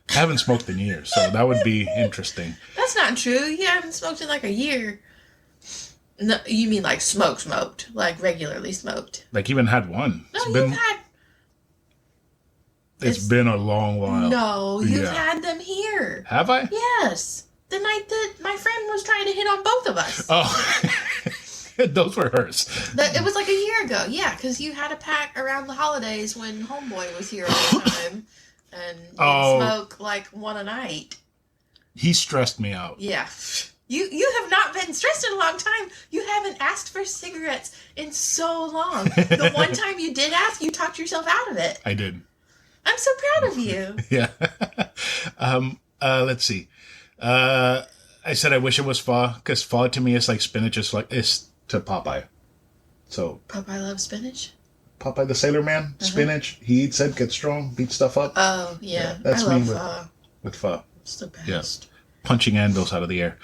to. I haven't smoked in years, so that would be interesting. That's not true. You haven't smoked in like a year. No, you mean like smoked, like regularly smoked. Like even had one. No, you've had... It's been a long while. No, you've had them here. Have I? Yes. The night that my friend was trying to hit on both of us. Oh. Those were hers. It was like a year ago. Yeah, because you had a pack around the holidays when Homeboy was here at the time. And you'd smoke like one a night. He stressed me out. Yeah. You have not been stressed in a long time. You haven't asked for cigarettes in so long. The one time you did ask, you talked yourself out of it. I did. I'm so proud of you. Yeah. Let's see. I said I wish it was pho because pho to me is like spinach is to Popeye. So Popeye loves spinach? Popeye the Sailor Man, spinach. He eats it, gets strong, beats stuff up. Oh, yeah. That's I me love pho. with pho. It's the best. Yeah. Punching anvils out of the air.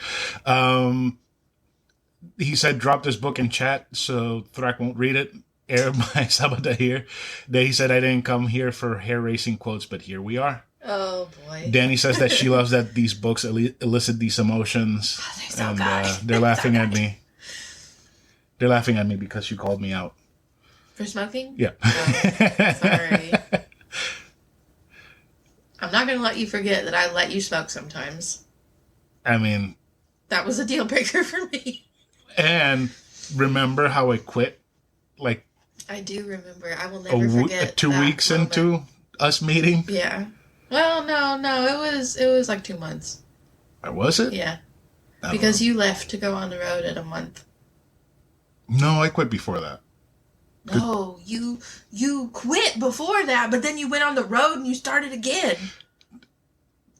He said drop this book in chat so Thrak won't read it. Air by Sabata here. He said I didn't come here for hair racing quotes, but here we are. Oh boy. Danny says that she loves that these books elicit these emotions. Oh, they're so and good. They're laughing at me. They're laughing at me because you called me out. For smoking? Yeah. Oh, sorry. I'm not going to let you forget that I let you smoke sometimes. I mean... That was a deal breaker for me. And remember how I quit? Like... I do remember. I will never forget 2 weeks moment. into us meeting? Yeah. Well, no. It was like 2 months. Was it? Yeah. Because you left to go on the road at a month. No, I quit before that. No, you quit before that, but then you went on the road and you started again.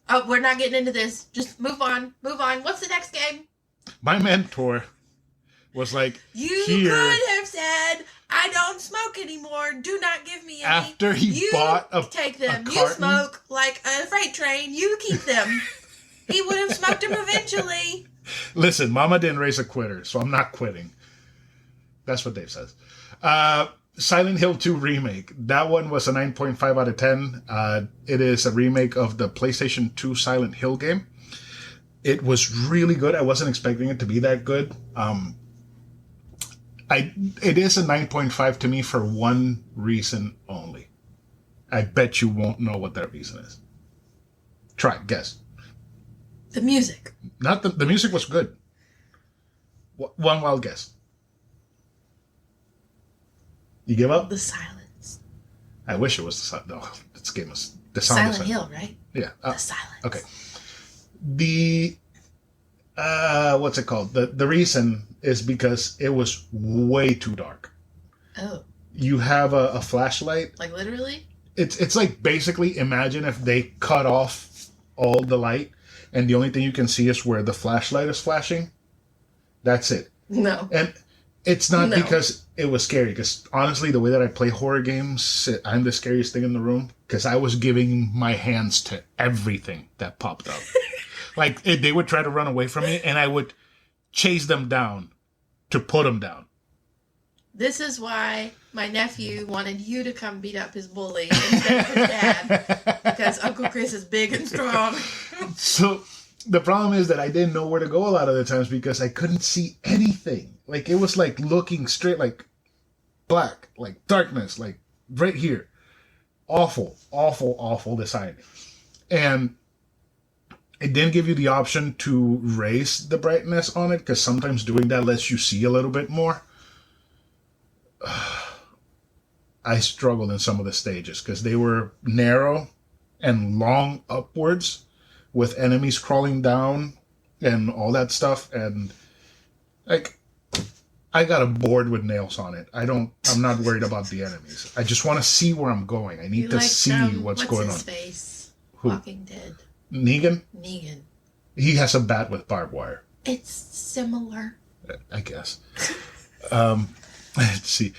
Oh, we're not getting into this. Just move on. What's the next game? My mentor was like, You here, could have said, I don't smoke anymore. Do not give me any. After he bought take them. a You carton? smoke like a freight train. You keep them. He would have smoked them eventually. Listen, Mama didn't raise a quitter, so I'm not quitting. That's what Dave says. Silent Hill 2 remake. That one was a 9.5 out of 10. It is a remake of the PlayStation 2 Silent Hill game. It was really good. I wasn't expecting it to be that good. It is a 9.5 to me for one reason only. I bet you won't know what that reason is. Try, guess. The music. Not the music was good. One wild guess. You give up? The silence. I wish it was the silence. No, this game was the sound. Silent Hill, right? Yeah. The silence. Okay. What's it called? The reason is because it was way too dark. Oh. You have a flashlight. Like literally? It's like basically imagine if they cut off all the light and the only thing you can see is where the flashlight is flashing. That's it. No. And it's not because it was scary, because honestly, the way that I play horror games, I'm the scariest thing in the room, because I was giving my hands to everything that popped up. Like, they would try to run away from me, and I would chase them down to put them down. This is why my nephew wanted you to come beat up his bully instead of his dad, because Uncle Chris is big and strong. So the problem is that I didn't know where to go a lot of the times because I couldn't see anything. Like, it was like looking straight, like black, like darkness, like right here. Awful, awful, awful design. And it didn't give you the option to raise the brightness on it, because sometimes doing that lets you see a little bit more. I struggled in some of the stages because they were narrow and long upwards with enemies crawling down and all that stuff. And like, I got a board with nails on it. I'm not worried about the enemies. I just want to see where I'm going. I need to see what's going on. Face? Who? Walking Dead. Negan? Negan. He has a bat with barbed wire. It's similar. I guess. Let's see.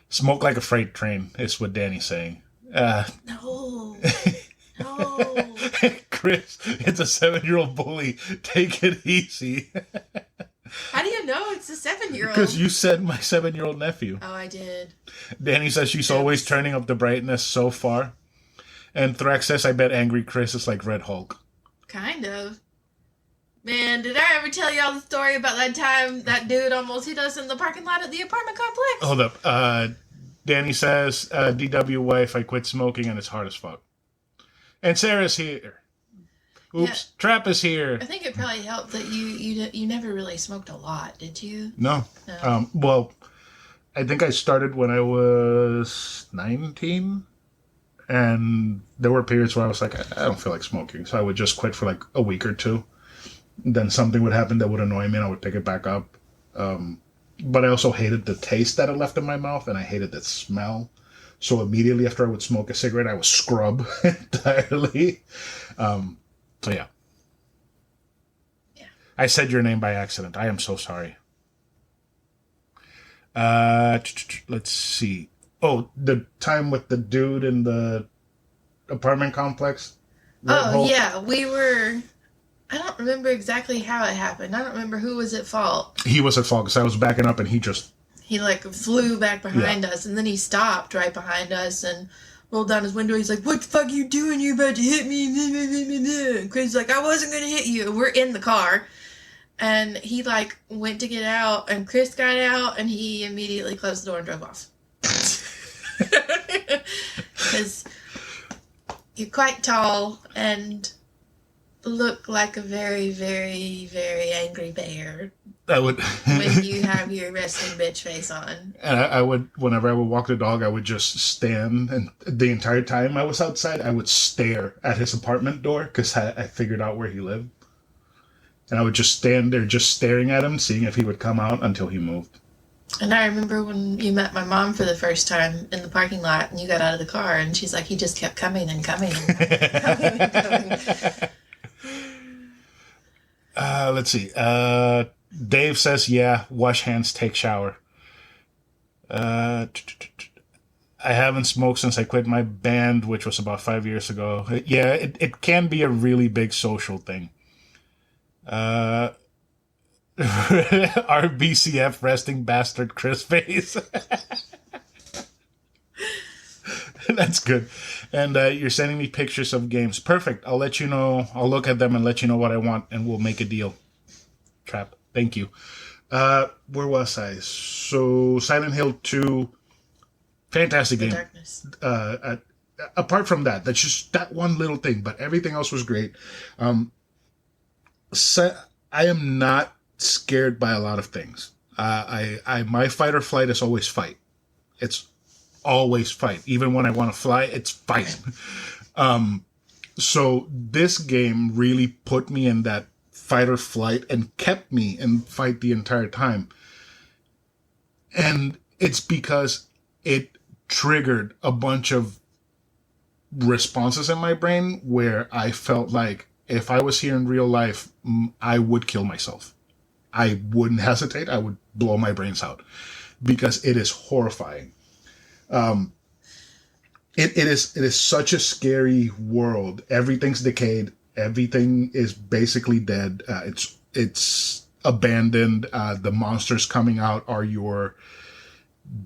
Smoke like a freight train is what Danny's saying. No. No. Chris, it's a 7-year-old bully. Take it easy. How do you know it's a 7-year-old? Because you said my 7-year-old nephew. Oh, I did. Danny says she's always turning up the brightness so far. And Thrax says, I bet Angry Chris is like Red Hulk. Kind of. Man, did I ever tell y'all the story about that time that dude almost hit us in the parking lot at the apartment complex? Hold up. Danny says, DW wife, I quit smoking and it's hard as fuck. And Sarah's here. Oops, yeah. Trap is here. I think it probably helped that you never really smoked a lot, did you? No. Well, I think I started when I was 19. And there were periods where I was like, I don't feel like smoking. So I would just quit for like a week or two. Then something would happen that would annoy me and I would pick it back up. But I also hated the taste that it left in my mouth and I hated the smell. So immediately after I would smoke a cigarette, I would scrub entirely. So yeah. Yeah. I said your name by accident. I am so sorry. Let's see. Oh, the time with the dude in the apartment complex. Yeah, we were. I don't remember exactly how it happened. I don't remember who was at fault. He was at fault because I was backing up and he just. He like flew back behind us, and then he stopped right behind us and rolled down his window. He's like, "What the fuck are you doing? You about to hit me?" And Chris like, "I wasn't gonna hit you." We're in the car, and he like went to get out, and Chris got out, and he immediately closed the door and drove off. Because you're quite tall and look like a very, very, very angry bear. I would. When you have your resting bitch face on. And I would, whenever I would walk the dog, I would just stand, and the entire time I was outside, I would stare at his apartment door because I figured out where he lived. And I would just stand there just staring at him, seeing if he would come out until he moved. And I remember when you met my mom for the first time in the parking lot and you got out of the car and she's like, he just kept coming and coming and coming and coming. Let's see. Dave says, yeah, wash hands, take shower. I haven't smoked since I quit my band, which was about 5 years ago. Yeah, it can be a really big social thing. RBCF resting bastard Chris face. That's good. And you're sending me pictures of games. Perfect. I'll let you know. I'll look at them and let you know what I want, and we'll make a deal. Trap. Thank you. Where was I? So Silent Hill 2, fantastic game. Darkness. Apart from that, that's just that one little thing, but everything else was great. So I am not scared by a lot of things. My fight or flight is always fight. It's always fight. Even when I want to fly, it's fight. So this game really put me in that fight or flight and kept me in fight the entire time. And it's because it triggered a bunch of responses in my brain where I felt like if I was here in real life, I would kill myself. I wouldn't hesitate. I would blow my brains out because it is horrifying. It is such a scary world. Everything's decayed. Everything is basically dead. It's abandoned. The monsters coming out are your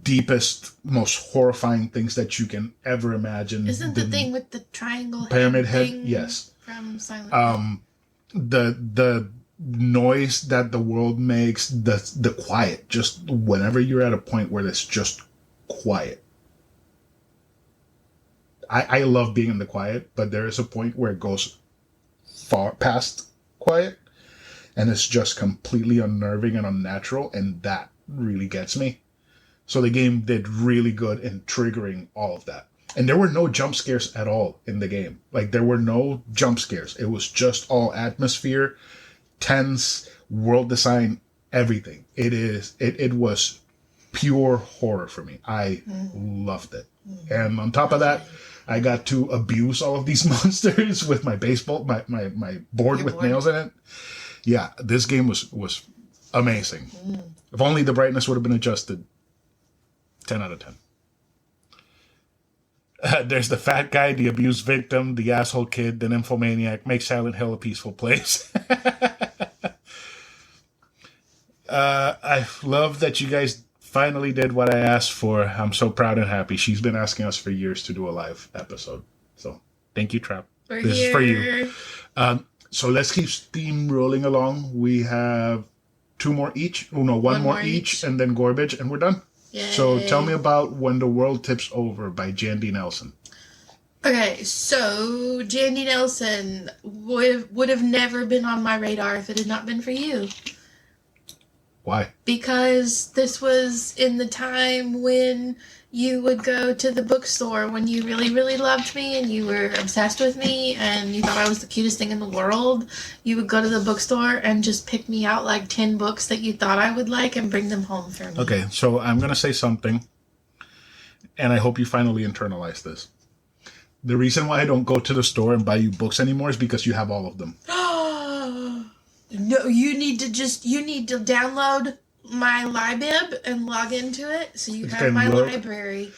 deepest, most horrifying things that you can ever imagine. Isn't the thing with the triangle pyramid head? Thing Yes. From Silent Hill? The noise that the world makes, the quiet, just whenever you're at a point where it's just quiet. I love being in the quiet, but there is a point where it goes far past quiet and it's just completely unnerving and unnatural, and that really gets me. So the game did really good in triggering all of that. And there were no jump scares at all in the game. Like, there were no jump scares. It was just all atmosphere, tense, world design, everything. It was pure horror for me. I loved it. And on top of that, I got to abuse all of these monsters with my baseball, my board with nails in it. Yeah, this game was amazing. If only the brightness would have been adjusted. 10 out of 10. There's the fat guy, the abused victim, the asshole kid, the nymphomaniac. Make Silent Hill a peaceful place. I love that you guys finally did what I asked for. I'm so proud and happy. She's been asking us for years to do a live episode. So thank you, Trap. This is for you. So let's keep steam rolling along. We have two more each. Oh no, one more each, and then garbage, and we're done. Yay. So tell me about When the World Tips Over by Jandy Nelson. Okay, so Jandy Nelson would have never been on my radar if it had not been for you. Why? Because this was in the time when you would go to the bookstore when you really, really loved me and you were obsessed with me and you thought I was the cutest thing in the world. You would go to the bookstore and just pick me out like 10 books that you thought I would like and bring them home for me. Okay, so I'm going to say something. and I hope you finally internalize this. The reason why I don't go to the store and buy you books anymore is because you have all of them. No, you need to download my LiBib and log into it so you have my library.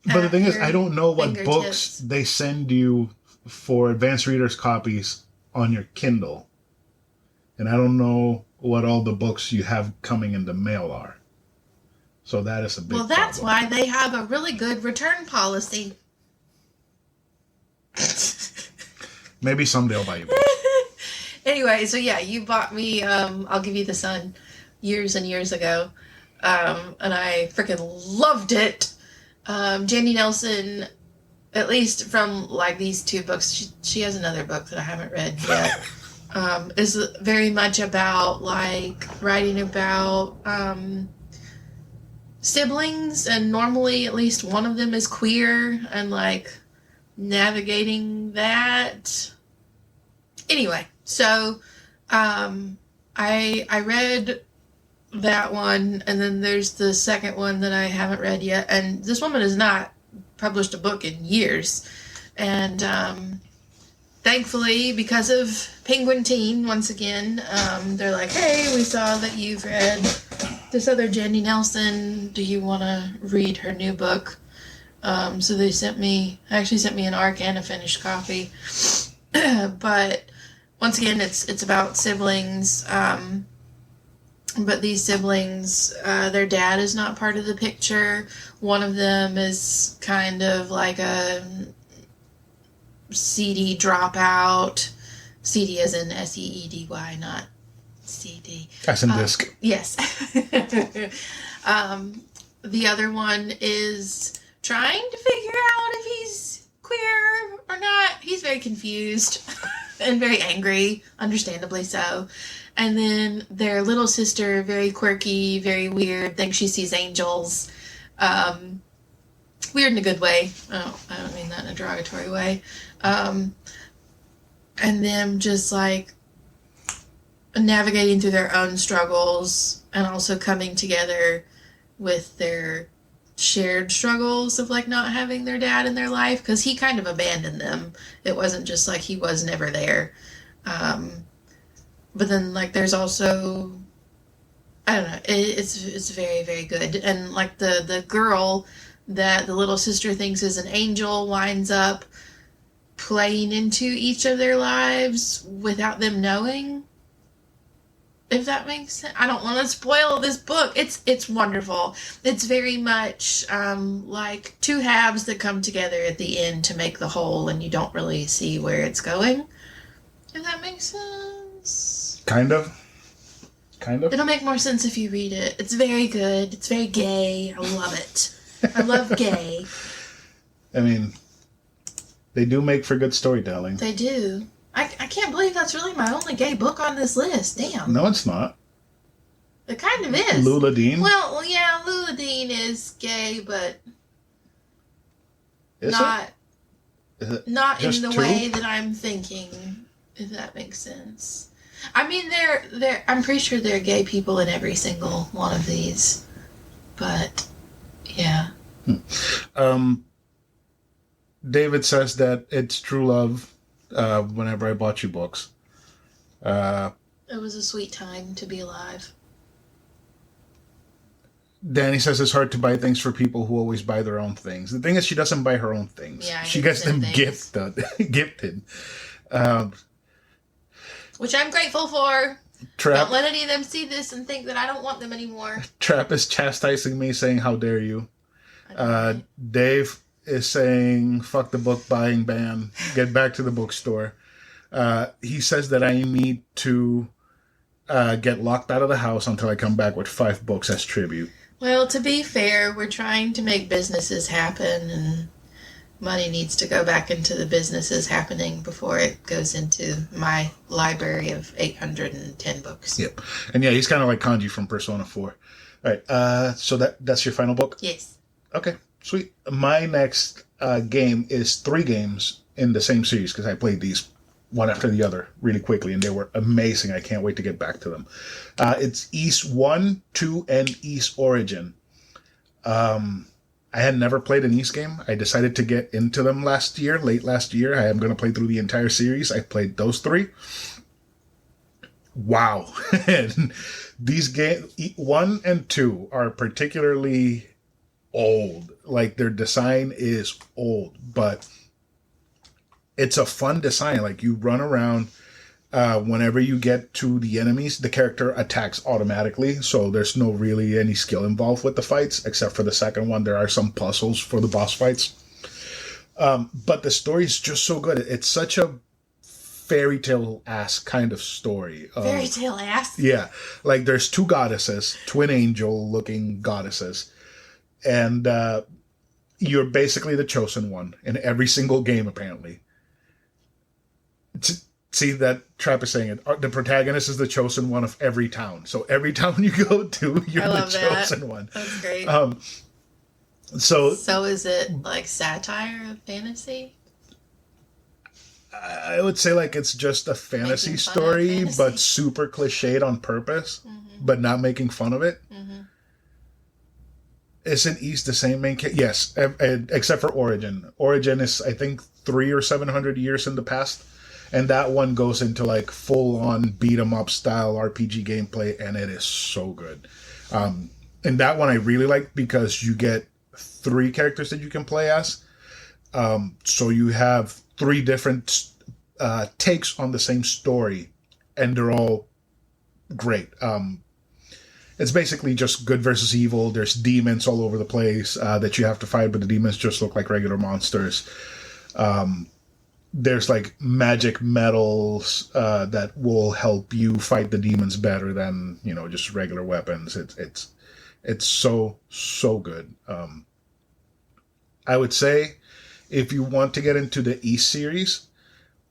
But the thing is, I don't know what books they send you for advanced readers copies on your Kindle. And I don't know what all the books you have coming in the mail are. So that is a big problem. Well, that's why they have a really good return policy. Maybe someday I'll buy you books. Anyway, so yeah, you bought me I'll Give You the Sun years and years ago. And I freaking loved it. Jandy Nelson, at least from like these two books, she has another book that I haven't read yet, is very much about like writing about siblings, and normally at least one of them is queer, and like navigating that. Anyway, so I read that one, and then there's the second one that I haven't read yet, and this woman has not published a book in years, and thankfully, because of Penguin Teen, once again, they're like, hey, we saw that you've read this other Jandy Nelson, do you want to read her new book? So they sent me an ARC and a finished copy, but once again, it's about siblings, but these siblings, their dad is not part of the picture. One of them is kind of like a CD dropout. CD as in SEEDY, not CD. As in disc. Yes. The other one is trying to figure out if he's queer or not. He's very confused and very angry, understandably so. And then their little sister, very quirky, very weird, thinks she sees angels. Weird in a good way. Oh, I don't mean that in a derogatory way. And them just like navigating through their own struggles and also coming together with their shared struggles of like not having their dad in their life, because he kind of abandoned them. It wasn't just like he was never there. But then, like, there's also, I don't know, it's very, very good. And, like, the girl that the little sister thinks is an angel winds up playing into each of their lives without them knowing, if that makes sense. I don't want to spoil this book. It's wonderful. It's very much like two halves that come together at the end to make the whole, and you don't really see where it's going, if that makes sense. Kind of. It'll make more sense if you read it. It's very good. It's very gay. I love it. I love gay. I mean, they do make for good storytelling. They do. I can't believe that's really my only gay book on this list. Damn. No, it's not. It kind of is. Lula Dean? Well, yeah, Lula Dean is gay, but is not it in the two? way that I'm thinking, if that makes sense. I mean, I'm pretty sure there are gay people in every single one of these, but yeah. David says that it's true love whenever I bought you books. It was a sweet time to be alive. Danny says it's hard to buy things for people who always buy their own things. The thing is, she doesn't buy her own things. Yeah, she gets them gifted. Which I'm grateful for. Trap, don't let any of them see this and think that I don't want them anymore. Trap is chastising me, saying, how dare you. Dave is saying, fuck the book buying ban. Get back to the bookstore. He says that I need to get locked out of the house until I come back with 5 books as tribute. Well, to be fair, we're trying to make businesses happen, and money needs to go back into the businesses happening before it goes into my library of 810 books. Yep. And yeah, he's kind of like Kanji from Persona 4. All right. So that's your final book? Yes. Okay. Sweet. My next game is 3 games in the same series, because I played these one after the other really quickly, and they were amazing. I can't wait to get back to them. It's Ys 1, 2, and Ys Origin. I had never played an Ys game. I decided to get into them late last year. I am going to play through the entire series. I played those 3. Wow. And these games, 1 and 2, are particularly old. Like, their design is old, but it's a fun design. Like, you run around. Whenever you get to the enemies, the character attacks automatically, so there's no really any skill involved with the fights, except for the second one. There are some puzzles for the boss fights. But the story is just so good. It's such a fairy tale-ass kind of story. Fairy tale-ass? Yeah. Like, there's 2 goddesses, twin angel-looking goddesses, and you're basically the chosen one in every single game, apparently. See, that Trap is saying it. The protagonist is the chosen one of every town. So every town you go to, you're the chosen one. That's great. So is it like satire of fantasy? I would say like it's just a fantasy story, but super cliched on purpose, but not making fun of it. Mm-hmm. Isn't Ys the same main character? Yes, except for Origin. Origin is, I think, 300 or 700 years in the past. And that one goes into like full-on beat-em-up style RPG gameplay, and it is so good. And that one I really like because you get 3 characters that you can play as. So you have 3 different takes on the same story, and they're all great. It's basically just good versus evil. There's demons all over the place that you have to fight, but the demons just look like regular monsters. There's like magic metals that will help you fight the demons better than, you know, just regular weapons. It's so good. I would say if you want to get into the Ys series,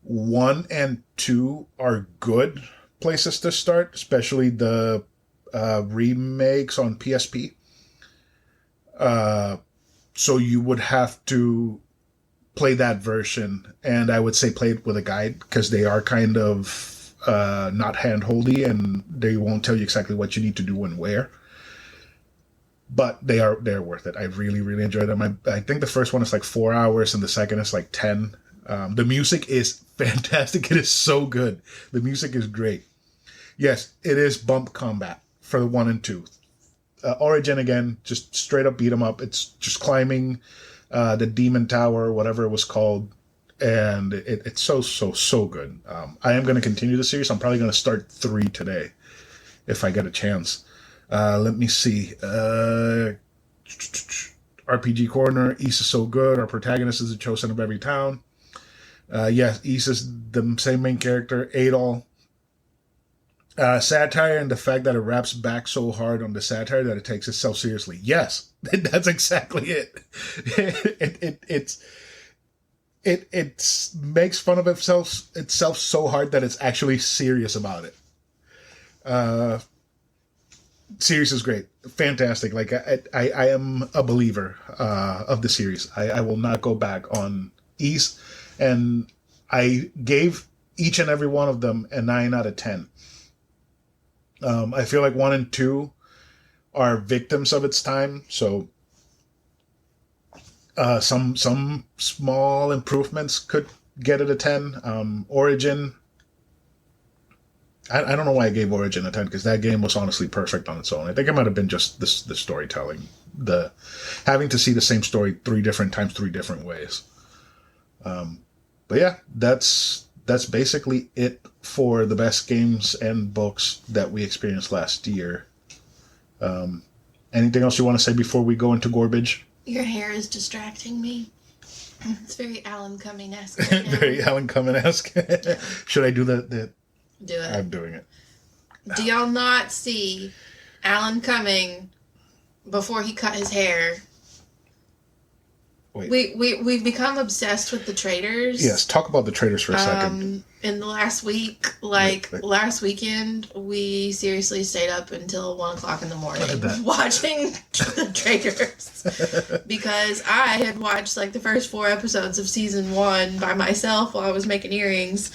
1 and 2 are good places to start, especially the remakes on PSP. So you would have to play that version, and I would say play it with a guide because they are kind of not hand-holdy, and they won't tell you exactly what you need to do and where. But they're worth it. I really, really enjoyed them. I think the first one is like 4 hours, and the second is like 10. The music is fantastic. It is so good. The music is great. Yes, it is bump combat for the 1 and 2. Origin, again, just straight up beat 'em up. It's just climbing the Demon Tower, whatever it was called, and it's so good. I am going to continue the series. I'm probably going to start 3 today if I get a chance. Let me see. RPG Corner. Ys is so good. Our protagonist is the chosen of every town. Yes, Ys is the same main character, Adol. Satire and the fact that it raps back so hard on the satire that it takes itself seriously. Yes, that's exactly it. It makes fun of itself so hard that it's actually serious about it. Series is great, fantastic. Like I am a believer of the series. I will not go back on Ys, and I gave each and every one of them a 9 out of 10. I feel like 1 and 2 are victims of its time, so some small improvements could get it a 10. Origin, I don't know why I gave Origin a 10, because that game was honestly perfect on its own. I think it might have been just the storytelling, the having to see the same story 3 different times, 3 different ways. But yeah, that's basically it for the best games and books that we experienced last year. Anything else you want to say before we go into garbage? Your hair is distracting me. It's very Alan Cumming-esque right now. Very Alan Cumming-esque. Yeah. Should I do the... Do it. I'm doing it. Do y'all not see Alan Cumming before he cut his hair? Wait. We've become obsessed with the traders. Yes, talk about the traders for a second. In the last week, last weekend, we seriously stayed up until 1 o'clock in the morning watching the traders. Because I had watched like the first 4 episodes of season 1 by myself while I was making earrings.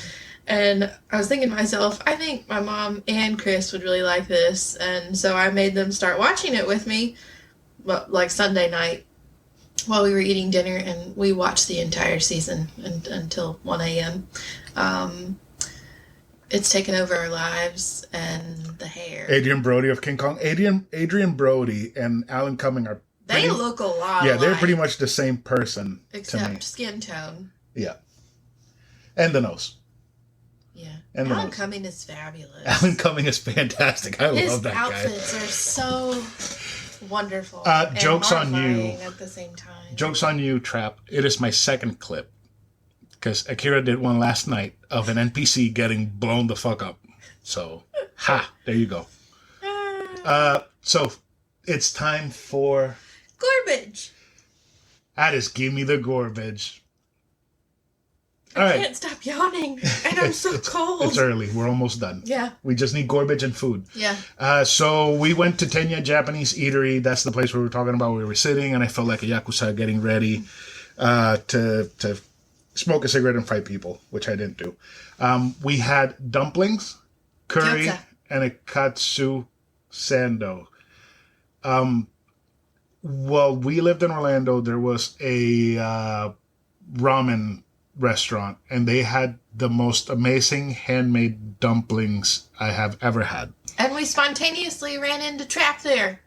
And I was thinking to myself, I think my mom and Chris would really like this. And so I made them start watching it with me, like Sunday night. while we were eating dinner, and we watched the entire season until 1 a.m. It's taken over our lives, and the hair. Adrian Brody of King Kong. Adrian Brody and Alan Cumming are they look a lot Yeah, alike, they're pretty much the same person. except skin tone. Yeah. And the nose. Yeah. And Alan Cumming is fabulous. Alan Cumming is fantastic. I love that guy. His outfits are so wonderful. Jokes on you. At the same time. Jokes on you, Trap. It is my second clip. Because Akira did one last night of an NPC getting blown the fuck up. So, there you go. So, it's time for... Garbage. That is, give me the garbage. I can't stop yawning, and I'm so cold. It's early. We're almost done. Yeah. We just need garbage and food. Yeah. So we went to Tenya Japanese Eatery. That's the place we were talking about. We were sitting, and I felt like a Yakuza getting ready to smoke a cigarette and fight people, which I didn't do. We had dumplings, curry, Gyoza. and a katsu sando. While we lived in Orlando, there was a ramen restaurant, and they had the most amazing handmade dumplings I have ever had. And we spontaneously ran into Trap there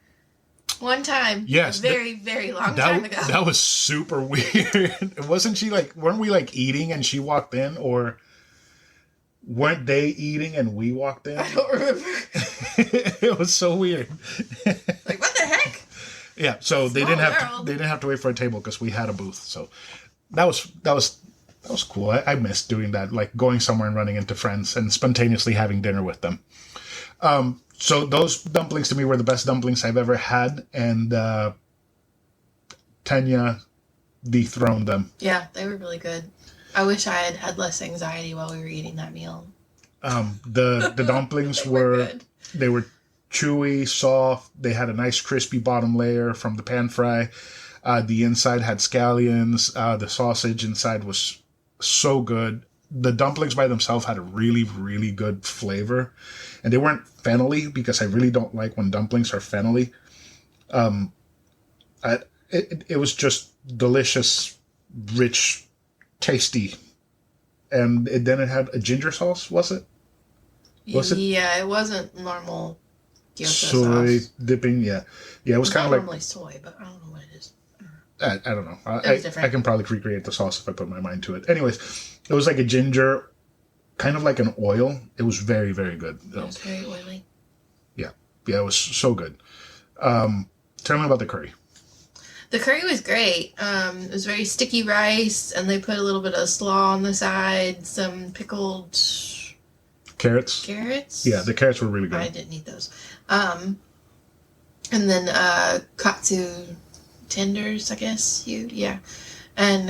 one time. Yes. A very, very long time ago. That was super weird. Wasn't she weren't we eating and she walked in, or weren't they eating and we walked in? I don't remember. It was so weird. What the heck? Yeah, so they didn't have to wait for a table because we had a booth. So that was cool. I missed doing that, going somewhere and running into friends and spontaneously having dinner with them. So those dumplings to me were the best dumplings I've ever had, and Tenya dethroned them. Yeah, they were really good. I wish I had had less anxiety while we were eating that meal. The dumplings were chewy, soft. They had a nice crispy bottom layer from the pan fry. The inside had scallions. The sausage inside was so good. The dumplings by themselves had a really, really good flavor. And they weren't fennelly, because I really don't like when dumplings are fennelly. It was just delicious, rich, tasty. And then it had a ginger sauce, was it? Yeah, it wasn't normal gyoza soy sauce. dipping, yeah. Yeah, it was kind of like... normally soy, but I don't know what it is. I don't know. Different. I can probably recreate the sauce if I put my mind to it. Anyways, it was like a ginger, kind of like an oil. It was very, very good. It was very oily. Yeah, it was so good. Tell me about the curry. The curry was great. It was very sticky rice, and they put a little bit of slaw on the side, some pickled Carrots? Yeah, the carrots were really good. I didn't eat those. And then katsu tenders, I guess. And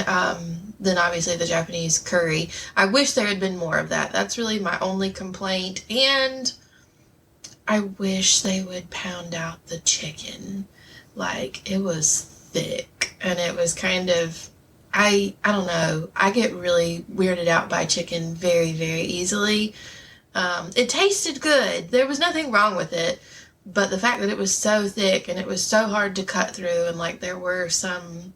then obviously the Japanese curry. I wish there had been more of that. That's really my only complaint. And I wish they would pound out the chicken. It was thick, and it was kind of, I don't know, I get really weirded out by chicken very, very easily. It tasted good. There was nothing wrong with it, but the fact that it was so thick and it was so hard to cut through, and there were some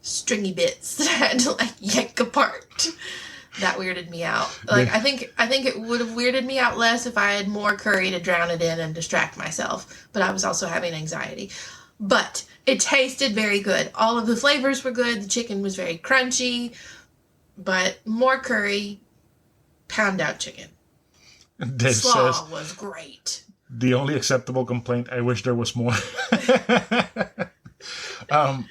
stringy bits that I had to yank apart, that weirded me out. I think it would have weirded me out less if I had more curry to drown it in and distract myself, but I was also having anxiety. But it tasted very good. All of the flavors were good. The chicken was very crunchy, but more curry, pound out chicken. Slaw was great. The only acceptable complaint, I wish there was more. I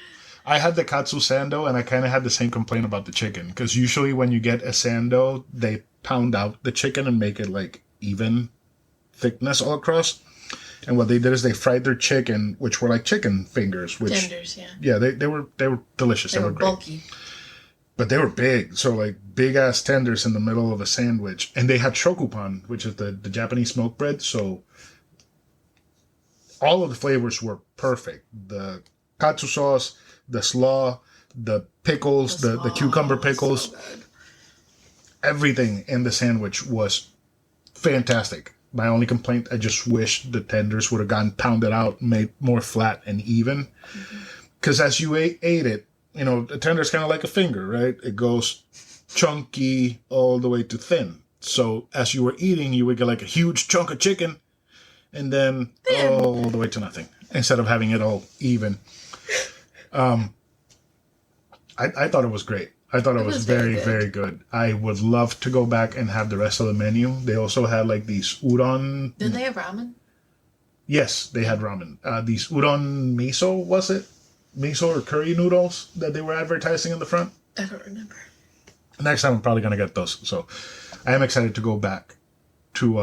had the katsu sando, and I kind of had the same complaint about the chicken, because usually when you get a sando, they pound out the chicken and make it even thickness all across. And what they did is they fried their chicken, which were like chicken fingers. Tenders, yeah. Yeah, they were delicious. They were great. Bulky. But they were big. So big ass tenders in the middle of a sandwich. And they had shokupan, which is the Japanese smoked bread. So all of the flavors were perfect. The katsu sauce, the slaw, the pickles, the cucumber pickles. So everything in the sandwich was fantastic. My only complaint, I just wish the tenders would have gotten pounded out, made more flat and even. Mm-hmm. because as you ate it, you know, the tender's kind of like a finger, right? It goes chunky all the way to thin. So as you were eating, you would get like a huge chunk of chicken and then all the way to nothing instead of having it all even. I thought it was great. I thought it was very, very good. I would love to go back and have the rest of the menu. They also had like these udon. Did they have ramen? Yes, they had ramen. These udon miso, was it? Miso or curry noodles that they were advertising in the front. I don't remember. Next time I'm probably going to get those. So I am excited to go back to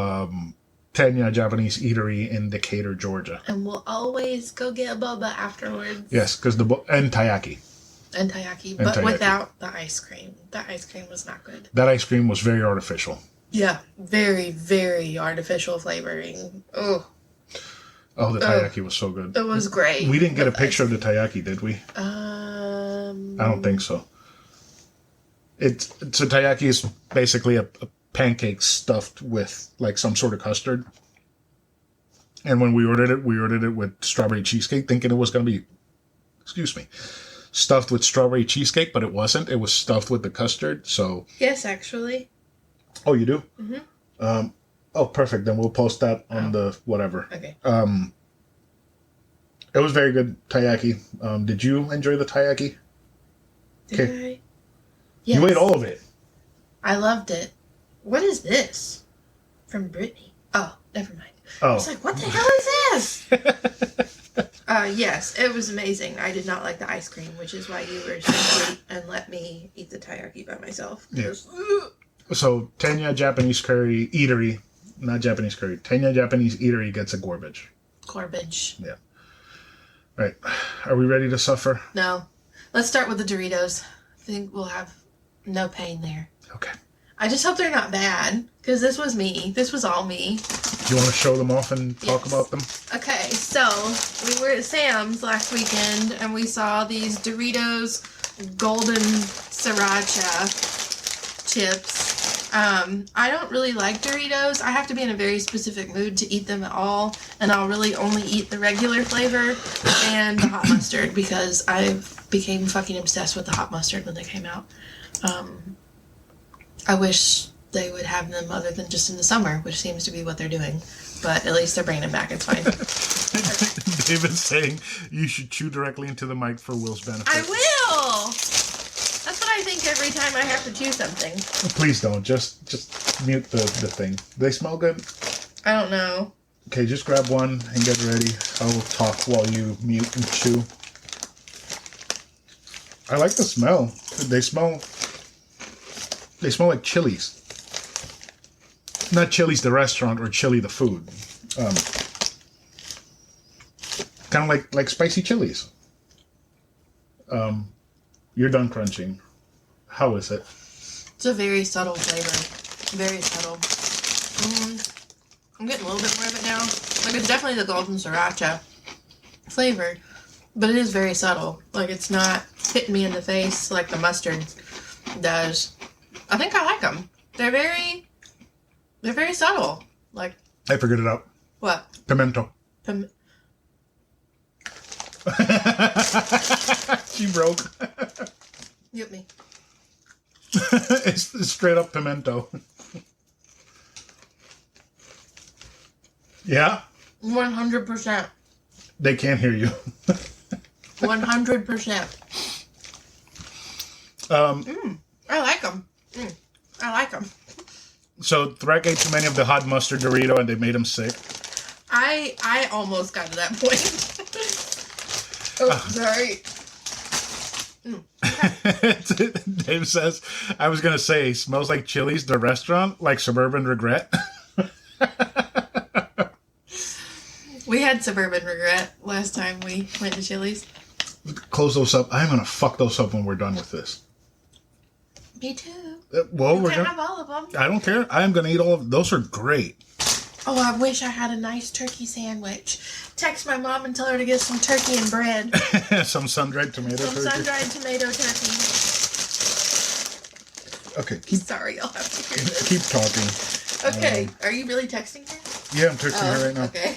Tenya Japanese Eatery in Decatur, Georgia. And we'll always go get a boba afterwards. Yes, because and taiyaki. And taiyaki, but without the ice cream. The ice cream was not good. That ice cream was very artificial. Yeah, very, very artificial flavoring. Oh, the taiyaki was so good. It was great. We didn't get a picture of the taiyaki, did we? I don't think so. So taiyaki is basically a pancake stuffed with like some sort of custard. And when we ordered it with strawberry cheesecake, thinking it was going to be, stuffed with strawberry cheesecake, but it wasn't. It was stuffed with the custard. So yes, actually. Oh, you do? Mm-hmm. Oh, perfect. Then we'll post that on the whatever. Okay. It was very good taiyaki. Did you enjoy the taiyaki? Did I? Yes. You ate all of it. I loved it. What is this? From Brittany. Oh, never mind. Oh. I was like, what the hell is this? Yes, it was amazing. I did not like the ice cream, which is why you were so sweet and let me eat the taiyaki by myself. Yes. So, Tenya Japanese Curry Eatery, not Japanese Curry, Tenya Japanese Eatery gets a garbage. Garbage. Yeah. Right. Are we ready to suffer? No. Let's start with the Doritos. I think we'll have no pain there. Okay. I just hope they're not bad, because this was me. This was all me. Do you want to show them off and talk about them? Okay, so we were at Sam's last weekend, and we saw these Doritos Golden Sriracha chips. I don't really like Doritos. I have to be in a very specific mood to eat them at all, and I'll really only eat the regular flavor and the hot mustard, because I became fucking obsessed with the hot mustard when they came out. I wish they would have them other than just in the summer, which seems to be what they're doing. But at least they're bringing them back. It's fine. David's saying you should chew directly into the mic for Will's benefit. I will! That's what I think every time I have to chew something. Please don't. Just mute the thing. Do they smell good? I don't know. Okay, just grab one and get ready. I will talk while you mute and chew. I like the smell. They smell like Chili's. Not Chili's the restaurant or Chili the food. Kind of like spicy chilies. You're done crunching. How is it? It's a very subtle flavor. Very subtle. I'm getting a little bit more of it now. Like, it's definitely the golden sriracha flavor, but it is very subtle. Like, it's not hitting me in the face like the mustard does. I think I like them. They're very subtle. Like, I figured it out. what? Pimento. She broke. Get me. It's straight up pimento. Yeah? 100%. They can't hear you. 100%. I like them. I like them. So Threk ate too many of the hot mustard Dorito and they made him sick. I almost got to that point. Oh, sorry. Dave says, I was going to say, smells like Chili's, the restaurant, like Suburban Regret. We had Suburban Regret last time we went to Chili's. Close those up. I'm going to fuck those up when we're done with this. Me too. Well, we're gonna have all of them. I don't care. I'm going to eat all of them. Those are great. Oh, I wish I had a nice turkey sandwich. Text my mom and tell her to get some turkey and bread. Some sun-dried tomato turkey. Some sun-dried tomato turkey. Okay. Sorry, I'll have to hear this. Keep talking. Okay. Are you really texting her? Yeah, I'm texting her right now. Okay.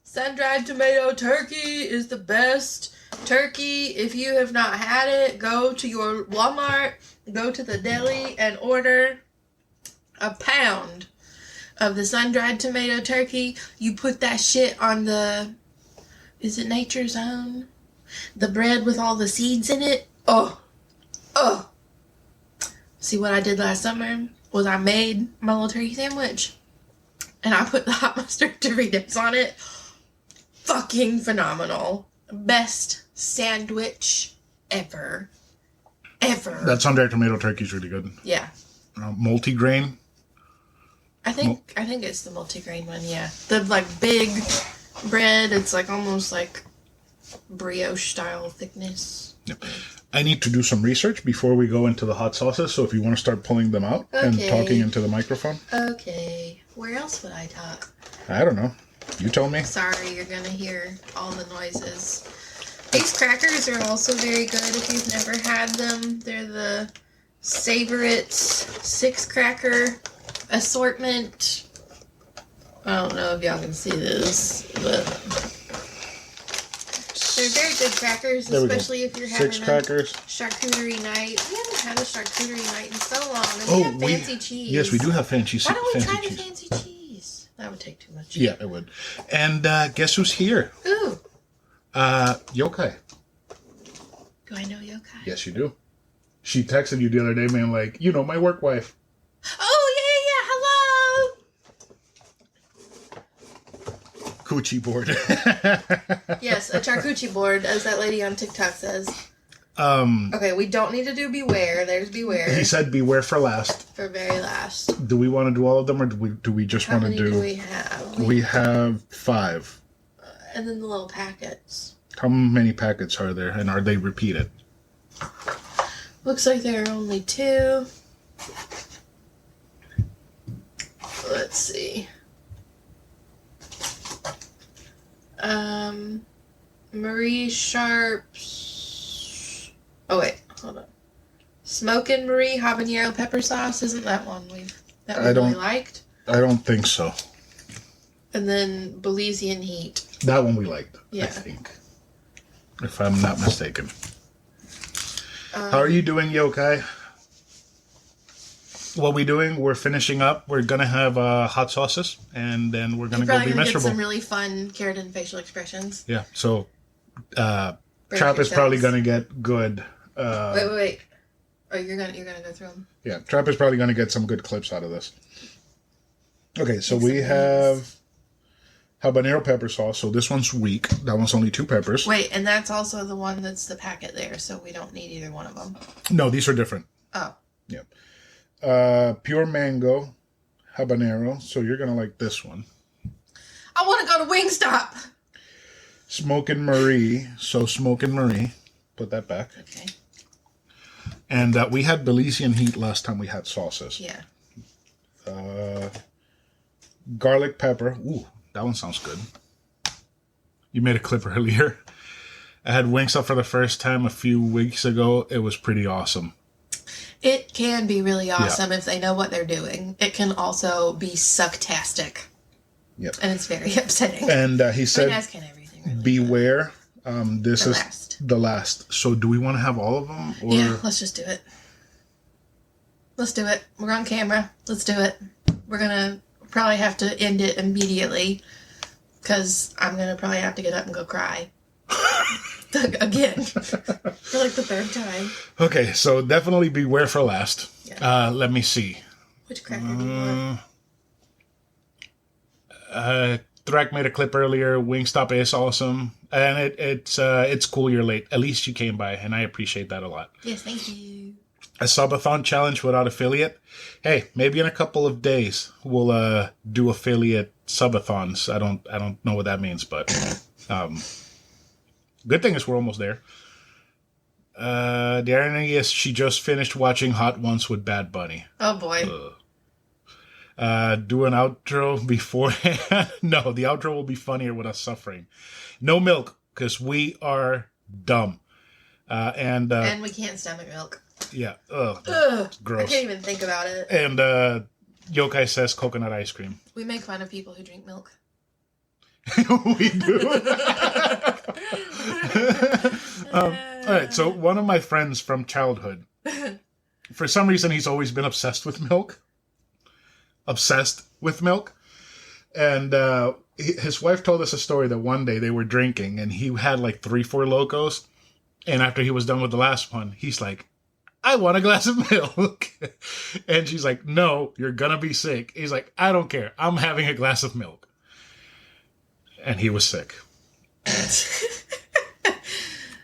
Sun-dried tomato turkey is the best Turkey, if you have not had it, go to your Walmart, go to the deli, and order a pound of the sun-dried tomato turkey. You put that shit on the, is it Nature's Own? The bread with all the seeds in it. Oh. See, what I did last summer was I made my little turkey sandwich. And I put the hot mustard Doritos on it. Fucking phenomenal. Best sandwich ever. That sun-dried tomato turkey is really good. Yeah. Multigrain. I think it's the multigrain one, yeah. The, big bread. It's, almost like brioche-style thickness. Yep. I need to do some research before we go into the hot sauces, so if you want to start pulling them out and talking into the microphone. Okay. Where else would I talk? I don't know. You tell me. Sorry, you're going to hear all the noises. These crackers are also very good if you've never had them. They're the Savorites 6-cracker assortment. I don't know if y'all can see this, but they're very good crackers, especially if you're having 6 crackers. A charcuterie night. We haven't had a charcuterie night in so long, and we have fancy cheese. Yes, we do have fancy cheese. Why don't we try the fancy cheese? That would take too much. Yeah, it would. And guess who's here? Who? Yokai. Do I know Yokai? Yes, you do. She texted you the other day, man, my work wife. Oh, hello! Coochie board. Yes, a charcuterie board, as that lady on TikTok says. Okay, we don't need to do beware. There's beware. He said beware for last. For very last. Do we want to do all of them, or do we just want to do... How many do we have? We have 5. And then the little packets. How many packets are there, and are they repeated? Looks like there are only 2. Let's see. Marie Sharp's... Oh, wait. Hold on. Smokin' Marie habanero pepper sauce. Isn't that one we really liked? I don't think so. And then Belizean Heat. That one we liked, yeah. I think. If I'm not mistaken. How are you doing, Yokai? What we doing? We're finishing up. We're going to have hot sauces, and then we're going to go be miserable. Get some really fun Karradyne facial expressions. Yeah, so Trap is probably going to get good. Wait. Oh, you're gonna go through them? Yeah, Trap is probably going to get some good clips out of this. Okay, so we have habanero pepper sauce. So this one's weak. That one's only 2 peppers. Wait, and that's also the one that's the packet there, so we don't need either one of them. No, these are different. Oh. Yeah. Pure mango habanero. So you're going to like this one. I want to go to Wingstop. Smokin' Marie. So Smokin' Marie. Put that back. Okay. And we had Belizean Heat last time we had sauces. Yeah. Garlic pepper. Ooh, that one sounds good. You made a clip earlier. I had Wingstop for the first time a few weeks ago. It was pretty awesome. It can be really awesome if they know what they're doing. It can also be sucktastic. Yep. And it's very upsetting. And he said, as can everything, really, beware. This is the last. So do we want to have all of them? Or? Yeah, let's just do it. Let's do it. We're on camera. Let's do it. We're going to probably have to end it immediately because I'm going to probably have to get up and go cry. Again. For like the 3rd time. Okay, so definitely beware for last. Yeah. Let me see. Which cracker do you want? Thrak made a clip earlier. Wingstop is awesome. And it's cool you're late. At least you came by, and I appreciate that a lot. Yes, thank you. A subathon challenge without affiliate. Hey, maybe in a couple of days we'll do affiliate subathons. I don't know what that means, but good thing is we're almost there. The irony is she just finished watching Hot Ones with Bad Bunny. Oh boy. Do an outro beforehand. No, the outro will be funnier with us suffering. No milk, because we are dumb. And we can't stomach milk. Yeah. Ugh. Gross. I can't even think about it. And Yokai says coconut ice cream. We make fun of people who drink milk. We do. All right, so one of my friends from childhood, for some reason, he's always been obsessed with milk. Obsessed with milk. And his wife told us a story that one day they were drinking and he had like 3-4 Locos. And after he was done with the last one, he's like, I want a glass of milk. And she's like, no, you're going to be sick. He's like, I don't care. I'm having a glass of milk. And he was sick.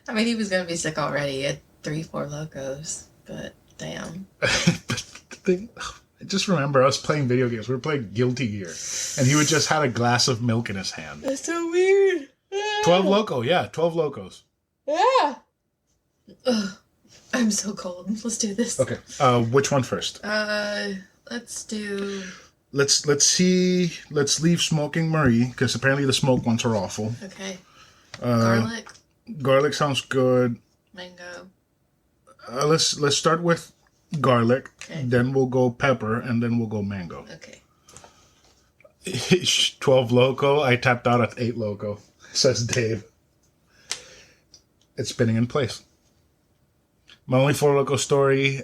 I mean, he was going to be sick already at 3-4 Locos, but damn. I just remember us playing video games. We were playing Guilty Gear. And he would just had a glass of milk in his hand. That's so weird. 12 Loco, yeah, 12 Locos. Yeah. Ugh, I'm so cold. Let's do this. Okay. Which one first? Let's do... Let's see. Let's leave smoking Marie, because apparently the smoke ones are awful. Okay. Garlic. Garlic sounds good. Mango. Let's start with garlic. Okay. Then we'll go pepper, and then we'll go mango. Okay. 12 Loco. I tapped out at 8 Loco, says Dave. It's spinning in place. My only 4 Loco story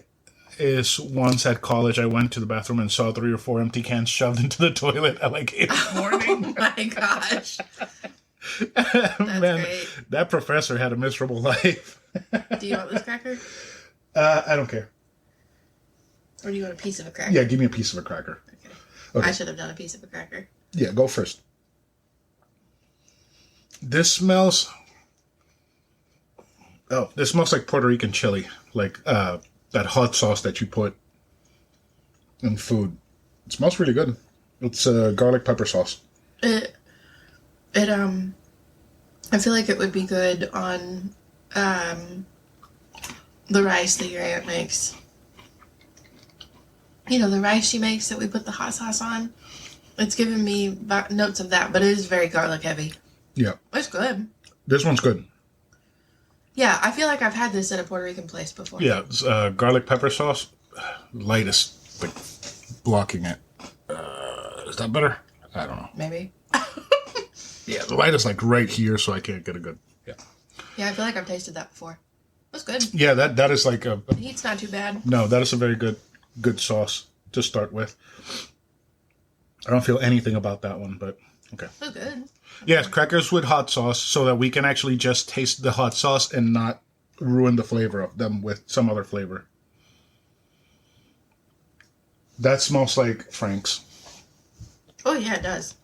is once at college I went to the bathroom and saw 3 or 4 empty cans shoved into the toilet at like 8 in the morning. Oh my gosh. Man, great. That professor had a miserable life. Do you want this cracker? I don't care. Or do you want a piece of a cracker? Yeah, give me a piece of a cracker. Okay. I should have done a piece of a cracker. Yeah, go first. This smells... Oh, this smells like Puerto Rican chili. Like that hot sauce that you put in food. It smells really good. It's garlic pepper sauce. I feel like it would be good on the rice that your aunt makes. You know, the rice she makes that we put the hot sauce on. It's giving me notes of that, but it is very garlic heavy. Yeah. It's good. This one's good. Yeah, I feel like I've had this at a Puerto Rican place before. Yeah, it's, garlic pepper sauce. Lightest, like blocking it. Is that better? I don't know. Maybe. Yeah, the light is like right here, so I can't get a good... Yeah. Yeah, I feel like I've tasted that before. That's good. Yeah, that is like a... The heat's not too bad. No, that is a very good sauce to start with. I don't feel anything about that one, but okay. That's good. Yes, crackers with hot sauce so that we can actually just taste the hot sauce and not ruin the flavor of them with some other flavor. That smells like Frank's. Oh, yeah, it does.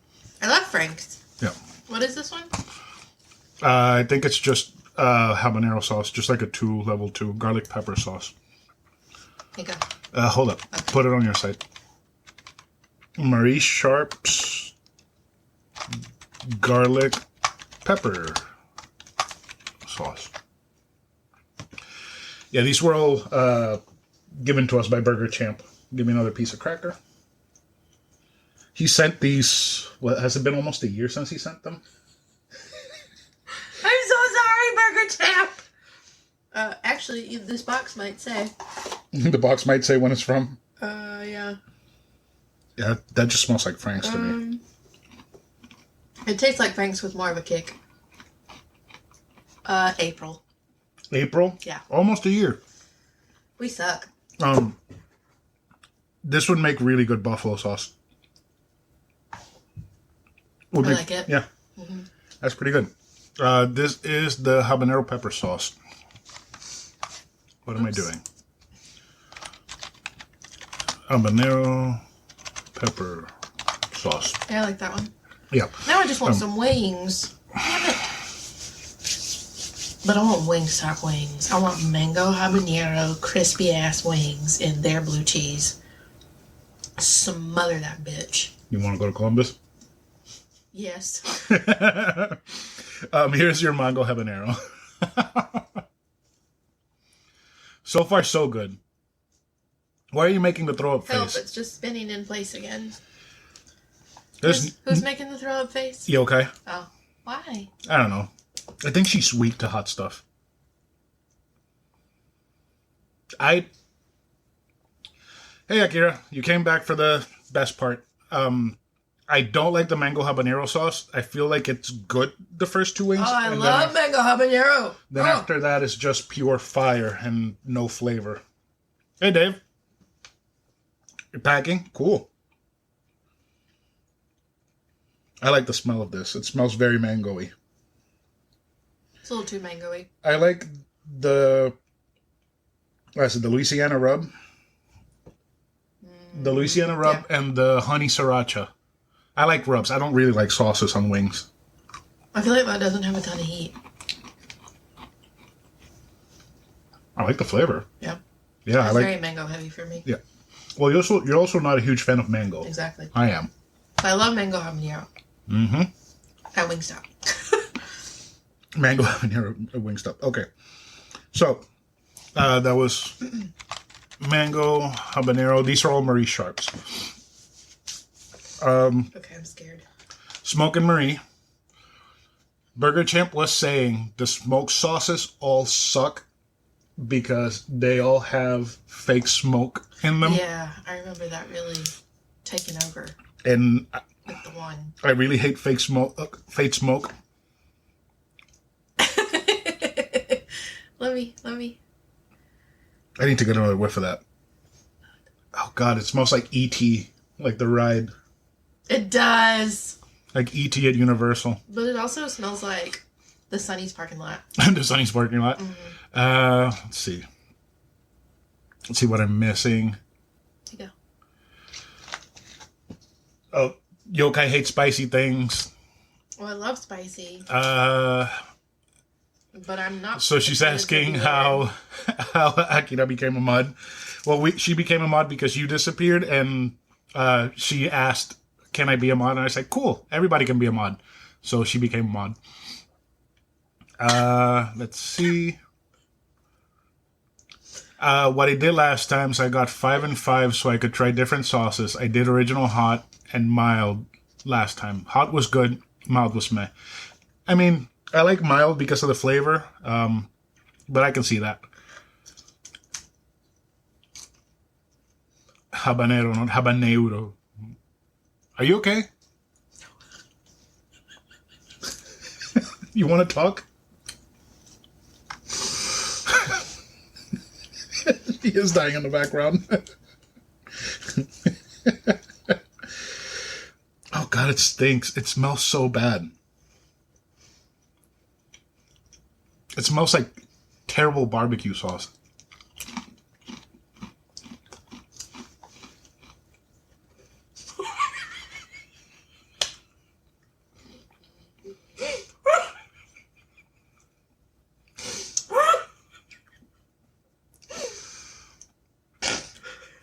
I love Frank's. Yeah. What is this one? I think it's just habanero sauce, just like a level 2 garlic pepper sauce. Here you go. Hold up. Okay. Put it on your side. Marie Sharp's garlic pepper sauce. Yeah, these were all given to us by Burger Champ. Give me another piece of cracker. He sent these, what, has it been almost a year since he sent them? I'm so sorry, Burger Champ! Actually, this box might say. The box might say when it's from? Yeah. Yeah, that just smells like Frank's to me. It tastes like Frank's with more of a kick. April. April? Yeah. Almost a year. We suck. This would make really good buffalo sauce. I like it. Yeah. Mm-hmm. That's pretty good. This is the habanero pepper sauce. What am I doing? Habanero pepper sauce. Yeah, I like that one. Yeah. Now I just want some wings. Damn it. But I want Wingstop wings. I want mango habanero crispy ass wings in their blue cheese. Smother that bitch. You want to go to Columbus? Yes. Here's your mango habanero. So far, so good. Why are you making the throw up face? It's just spinning in place again. Who's making the throw up face? You okay? Oh, why? I don't know. I think she's weak to hot stuff. Hey, Akira, you came back for the best part. I I don't like the mango habanero sauce. I feel like it's good the first two wings. Oh, I love mango habanero. Then after that, it's just pure fire and no flavor. Hey, Dave. You're packing? Cool. I like the smell of this. It smells very mango-y. It's a little too mango-y. I like the Louisiana rub. The Louisiana rub and the honey sriracha. I like rubs. I don't really like sauces on wings. I feel like that doesn't have a ton of heat. I like the flavor. Yeah. Yeah, it's very mango heavy for me. Yeah. Well, you're also not a huge fan of mango. Exactly. I am. I love mango habanero. Mm-hmm. At Wingstop. Mango habanero at Wingstop. Okay. So, that was mango habanero. These are all Marie Sharps. Okay, I'm scared. Smoke and Marie. Burger Champ was saying the smoked sauces all suck because they all have fake smoke in them. Yeah, I remember that really taking over. And With the one. I really hate fake smoke. Fake smoke. Let me. I need to get another whiff of that. Oh God, it smells like E.T. Like the ride. It does. Like E.T. at Universal. But it also smells like the Sunny's parking lot. The Sunny's parking lot. Mm-hmm. Let's see. Let's see what I'm missing. Here you go. Oh, Yokai hates spicy things. Well, I love spicy. But I'm not. So she's asking how Akira became a mod. Well, she became a mod because you disappeared, and she asked, "Can I be a mod?" And I said, "Cool, everybody can be a mod." So she became a mod. Let's see. What I did last time, so I got 5 and 5 so I could try different sauces. I did original hot and mild last time. Hot was good, mild was meh. I mean, I like mild because of the flavor, but I can see that. Habanero, not habanero. Are you okay? You want to talk? He is dying in the background. Oh God, it stinks. It smells so bad. It smells like terrible barbecue sauce.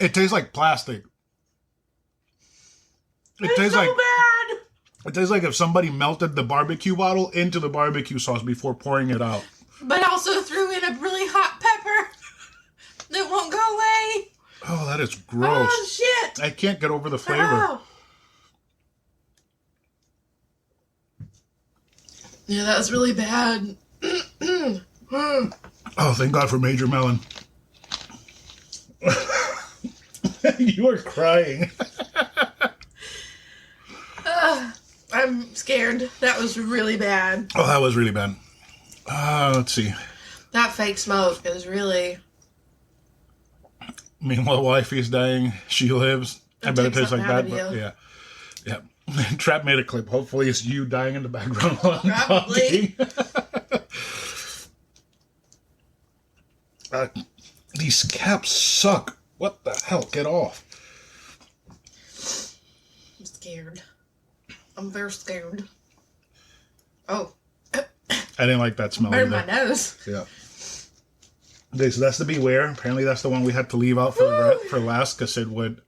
It tastes like plastic. It tastes so like bad. It tastes like if somebody melted the barbecue bottle into the barbecue sauce before pouring it out. But also threw in a really hot pepper that won't go away. Oh, that is gross. Oh, shit. I can't get over the flavor. Oh. Yeah, that was really bad. Oh, thank God for Major Melon. You are crying. I'm scared. That was really bad. Oh, that was really bad. Let's see. That fake smoke is really... Meanwhile, wifey's dying. She lives. I bet it tastes like that. But yeah. Yeah. Trap made a clip. Hopefully it's you dying in the background while I'm Probably. talking. These caps suck. What the hell? Get off. I'm scared. I'm very scared. Oh. I didn't like that smell. Burned my nose. Yeah. Okay, so that's the Beware. Apparently that's the one we had to leave out for last because it would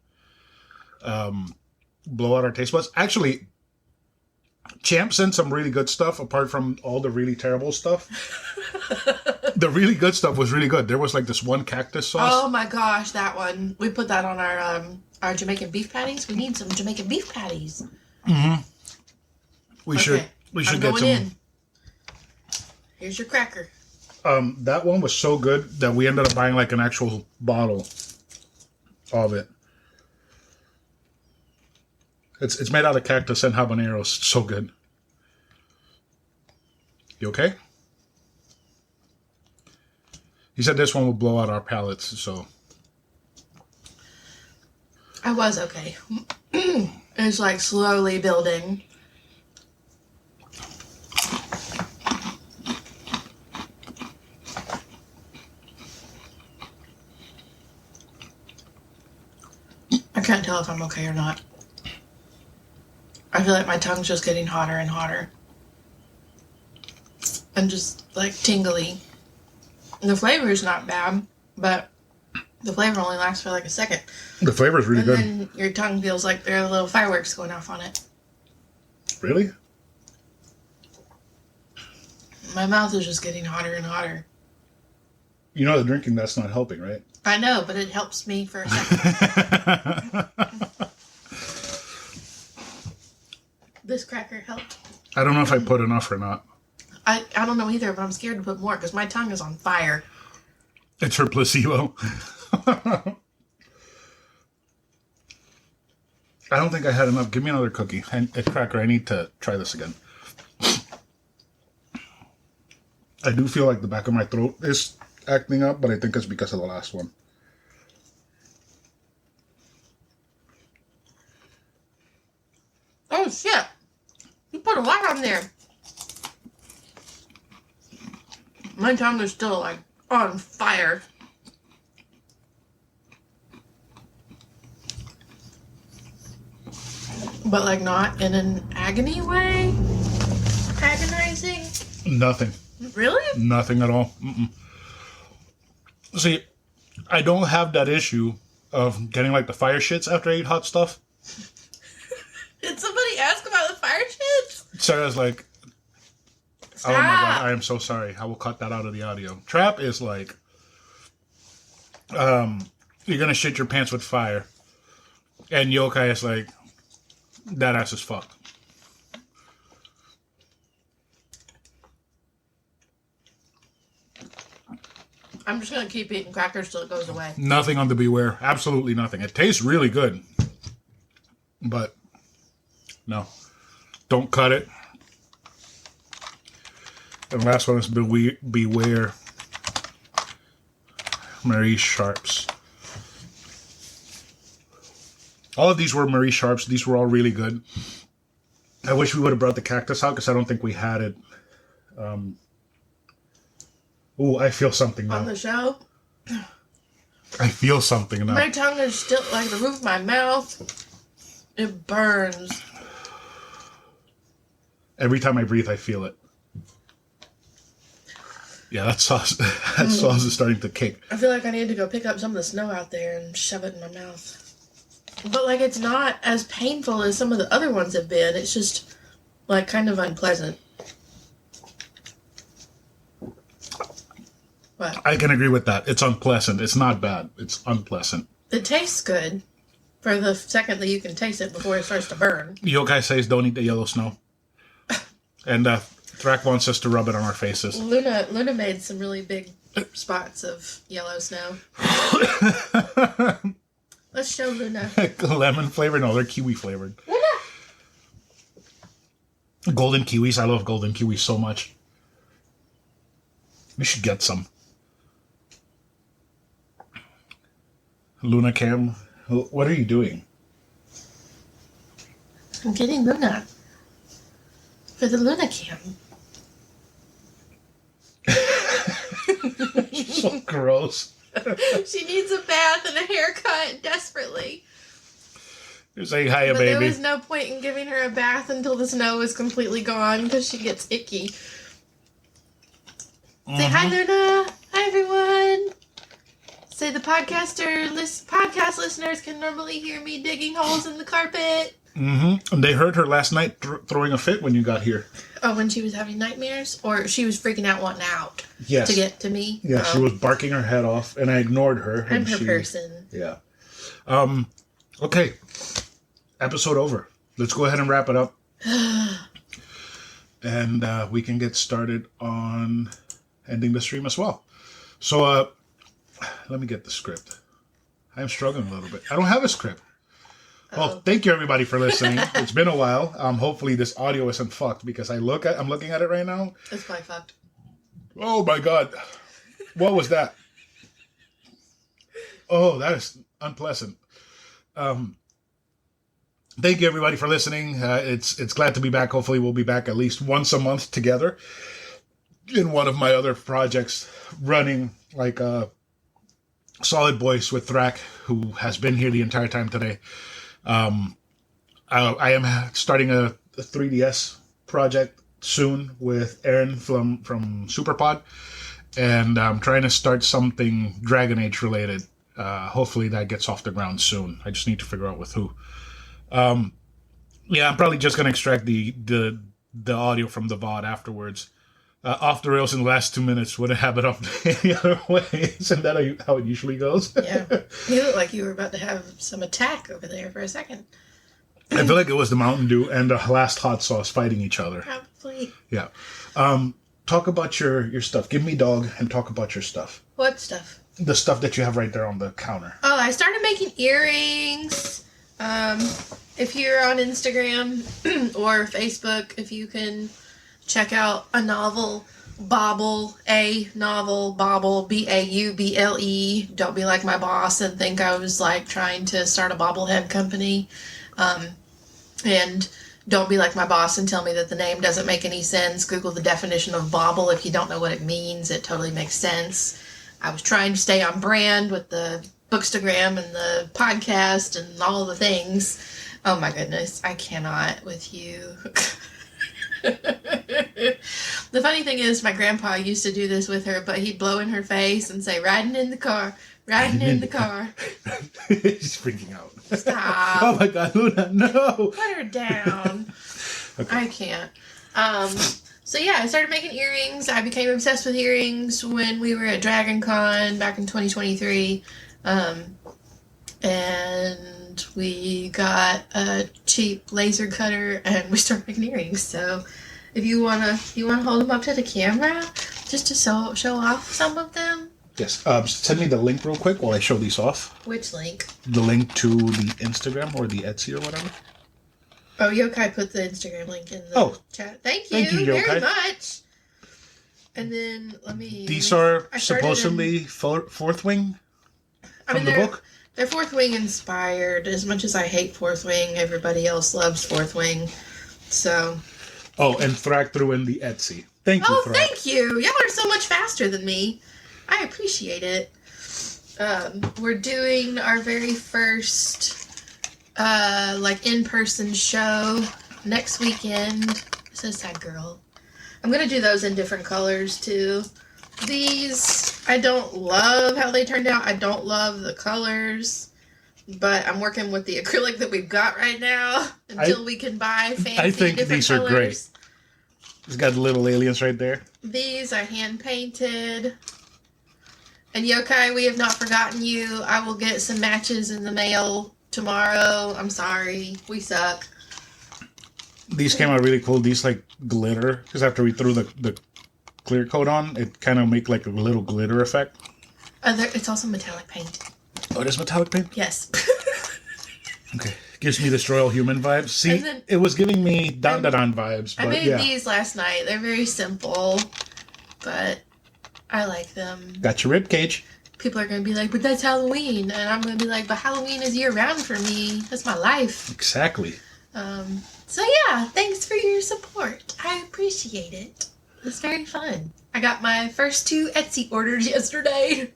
blow out our taste buds. Actually, Champ sent some really good stuff apart from all the really terrible stuff. The really good stuff was really good. There was like this one cactus sauce. Oh my gosh, that one. We put that on our Jamaican beef patties. We need some Jamaican beef patties. Mm-hmm. We should get some. In. Here's your cracker. That one was so good that we ended up buying like an actual bottle of it. It's made out of cactus and habaneros. So good. You okay? He said this one will blow out our palates, so... I was okay. It's like slowly building. I can't tell if I'm okay or not. I feel like my tongue's just getting hotter and hotter. And just like tingly. The flavor is not bad, but the flavor only lasts for like a second. The flavor is really good. And then your tongue feels like there are little fireworks going off on it. Really? My mouth is just getting hotter and hotter. You know the drinking that's not helping, right? I know, but it helps me for a second. This cracker helped. I don't know if I put enough or not. I don't know either, but I'm scared to put more because my tongue is on fire. It's her placebo. I don't think I had enough. Give me another cookie. A cracker. I need to try this again. I do feel like the back of my throat is acting up, but I think it's because of the last one. Oh, shit. You put a lot on there. My tongue is still, like, on fire. But, like, not in an agony way? Agonizing? Nothing. Really? Nothing at all. Mm-mm. See, I don't have that issue of getting, like, the fire shits after I eat hot stuff. Did somebody ask about the fire shits? Sarah's like, Stop. oh my god, I am so sorry. I will cut that out of the audio. Trap is like, you're gonna shit your pants with fire. And Yokai is like, that ass is fucked. I'm just gonna keep eating crackers till it goes away. Nothing on the Beware. Absolutely nothing. It tastes really good. But, no. Don't cut it. And last one is Beware. Marie Sharps. All of these were Marie Sharps. These were all really good. I wish we would have brought the cactus out because I don't think we had it. Ooh, I feel something now. On the show? I feel something now. My tongue is still, like, the roof of my mouth. It burns. Every time I breathe, I feel it. Yeah, that sauce, that sauce is starting to kick. I feel like I need to go pick up some of the snow out there and shove it in my mouth. But, like, it's not as painful as some of the other ones have been. It's just, like, kind of unpleasant. What? I can agree with that. It's unpleasant. It's not bad. It's unpleasant. It tastes good for the second that you can taste it before it starts to burn. Yokai says don't eat the yellow snow. And Thrak wants us to rub it on our faces. Luna made some really big spots of yellow snow. Let's show Luna. Lemon flavored? No, they're kiwi flavored. Luna! Golden kiwis. I love golden kiwis so much. We should get some. Luna Cam, what are you doing? I'm getting Luna. For the Luna Cam. So gross. She needs a bath and a haircut desperately. You're saying hiya, But baby. there was no point in giving her a bath until the snow is completely gone because she gets icky. Say hi, Luna. Hi, everyone. Say the podcast listeners can normally hear me digging holes in the carpet. Mm-hmm. And they heard her last night throwing a fit when you got here. Oh, when she was having nightmares? Or she was freaking out wanting out Yes. to get to me? Yeah, Oh. She was barking her head off, and I ignored her. I'm and her person. Yeah. Okay. Episode over. Let's go ahead and wrap it up. And we can get started on ending the stream as well. So, let me get the script. I'm struggling a little bit. I don't have a script. Well, thank you everybody for listening. It's been a while. Hopefully this audio isn't fucked because I'm looking at it right now. It's probably fucked. Oh my god. What was that? Oh, that is unpleasant. Thank you everybody for listening. It's glad to be back. Hopefully we'll be back at least once a month together in one of my other projects, running like Solid Voice with Thrak, who has been here the entire time today. I am starting a 3DS project soon with Aaron from Superpod, and I'm trying to start something Dragon Age related. Hopefully that gets off the ground soon. I just need to figure out with who. Yeah, I'm probably just gonna extract the audio from the VOD afterwards. Off the rails in the last 2 minutes. Wouldn't have it up any other way. Isn't that how it usually goes? Yeah. You look like you were about to have some attack over there for a second. I feel like it was the Mountain Dew and the last hot sauce fighting each other. Probably. Yeah. Talk about your stuff. Give me dog and talk about your stuff. What stuff? The stuff that you have right there on the counter. Oh, I started making earrings. If you're on Instagram or Facebook, if you can check out a novel Bauble, Bauble, Don't be like my boss and think I was like trying to start a bobblehead company. And don't be like my boss and tell me that the name doesn't make any sense. Google the definition of bauble if you don't know what it means. It totally makes sense. I was trying to stay on brand with the Bookstagram and the podcast and all the things. Oh my goodness, I cannot with you. The funny thing is, my grandpa used to do this with her, but he'd blow in her face and say, riding in the car, riding in the car. She's freaking out. Stop. Oh my god, Luna, no. Put her down. Okay. I can't. So yeah, I started making earrings. I became obsessed with earrings when we were at Dragon Con back in 2023. And we got a cheap laser cutter and we started making earrings. So if you wanna hold them up to the camera just to show off some of them. Yes. Send me the link real quick while I show these off. Which link? The link to the Instagram or the Etsy or whatever. Oh, Yokai put the Instagram link in the chat. Thank you very much. And then These are supposedly Fourth Wing from the book? They're Fourth Wing inspired. As much as I hate Fourth Wing, everybody else loves Fourth Wing. So. Oh, and Thrak threw in the Etsy. Thank you, Thrak. Oh, thank you. Y'all are so much faster than me. I appreciate it. We're doing our very first in-person show next weekend. So sad girl. I'm gonna do those in different colors too. These, I don't love how they turned out. I don't love the colors, but I'm working with the acrylic that we've got right now until we can buy fancy I think different these colors. are great. It's got the little aliens right there. These are hand painted. And Yokai, we have not forgotten you. I will get some matches in the mail tomorrow. I'm sorry. We suck. These came out really cool. These like glitter. Because after we threw the clear coat on, it kind of make like a little glitter effect. It's also metallic paint. Oh, it is metallic paint? Yes. Okay. Gives me Destroy All Human vibes. See, it was giving me Dan vibes. But I made these last night. They're very simple, but I like them. Got your rib cage. People are going to be like, but that's Halloween. And I'm going to be like, but Halloween is year-round for me. That's my life. Exactly. So yeah, thanks for your support. I appreciate it. It's very fun. I got my first 2 Etsy orders yesterday.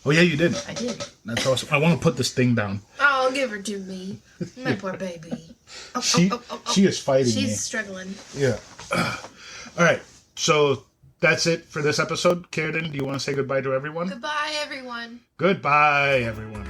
Oh yeah, you did. I did. That's awesome. I want to put this thing down. Oh, give her to me. My poor baby. She is fighting me. She's struggling. Yeah. All right. So that's it for this episode. Karradyne, do you want to say goodbye to everyone? Goodbye, everyone. Goodbye, everyone.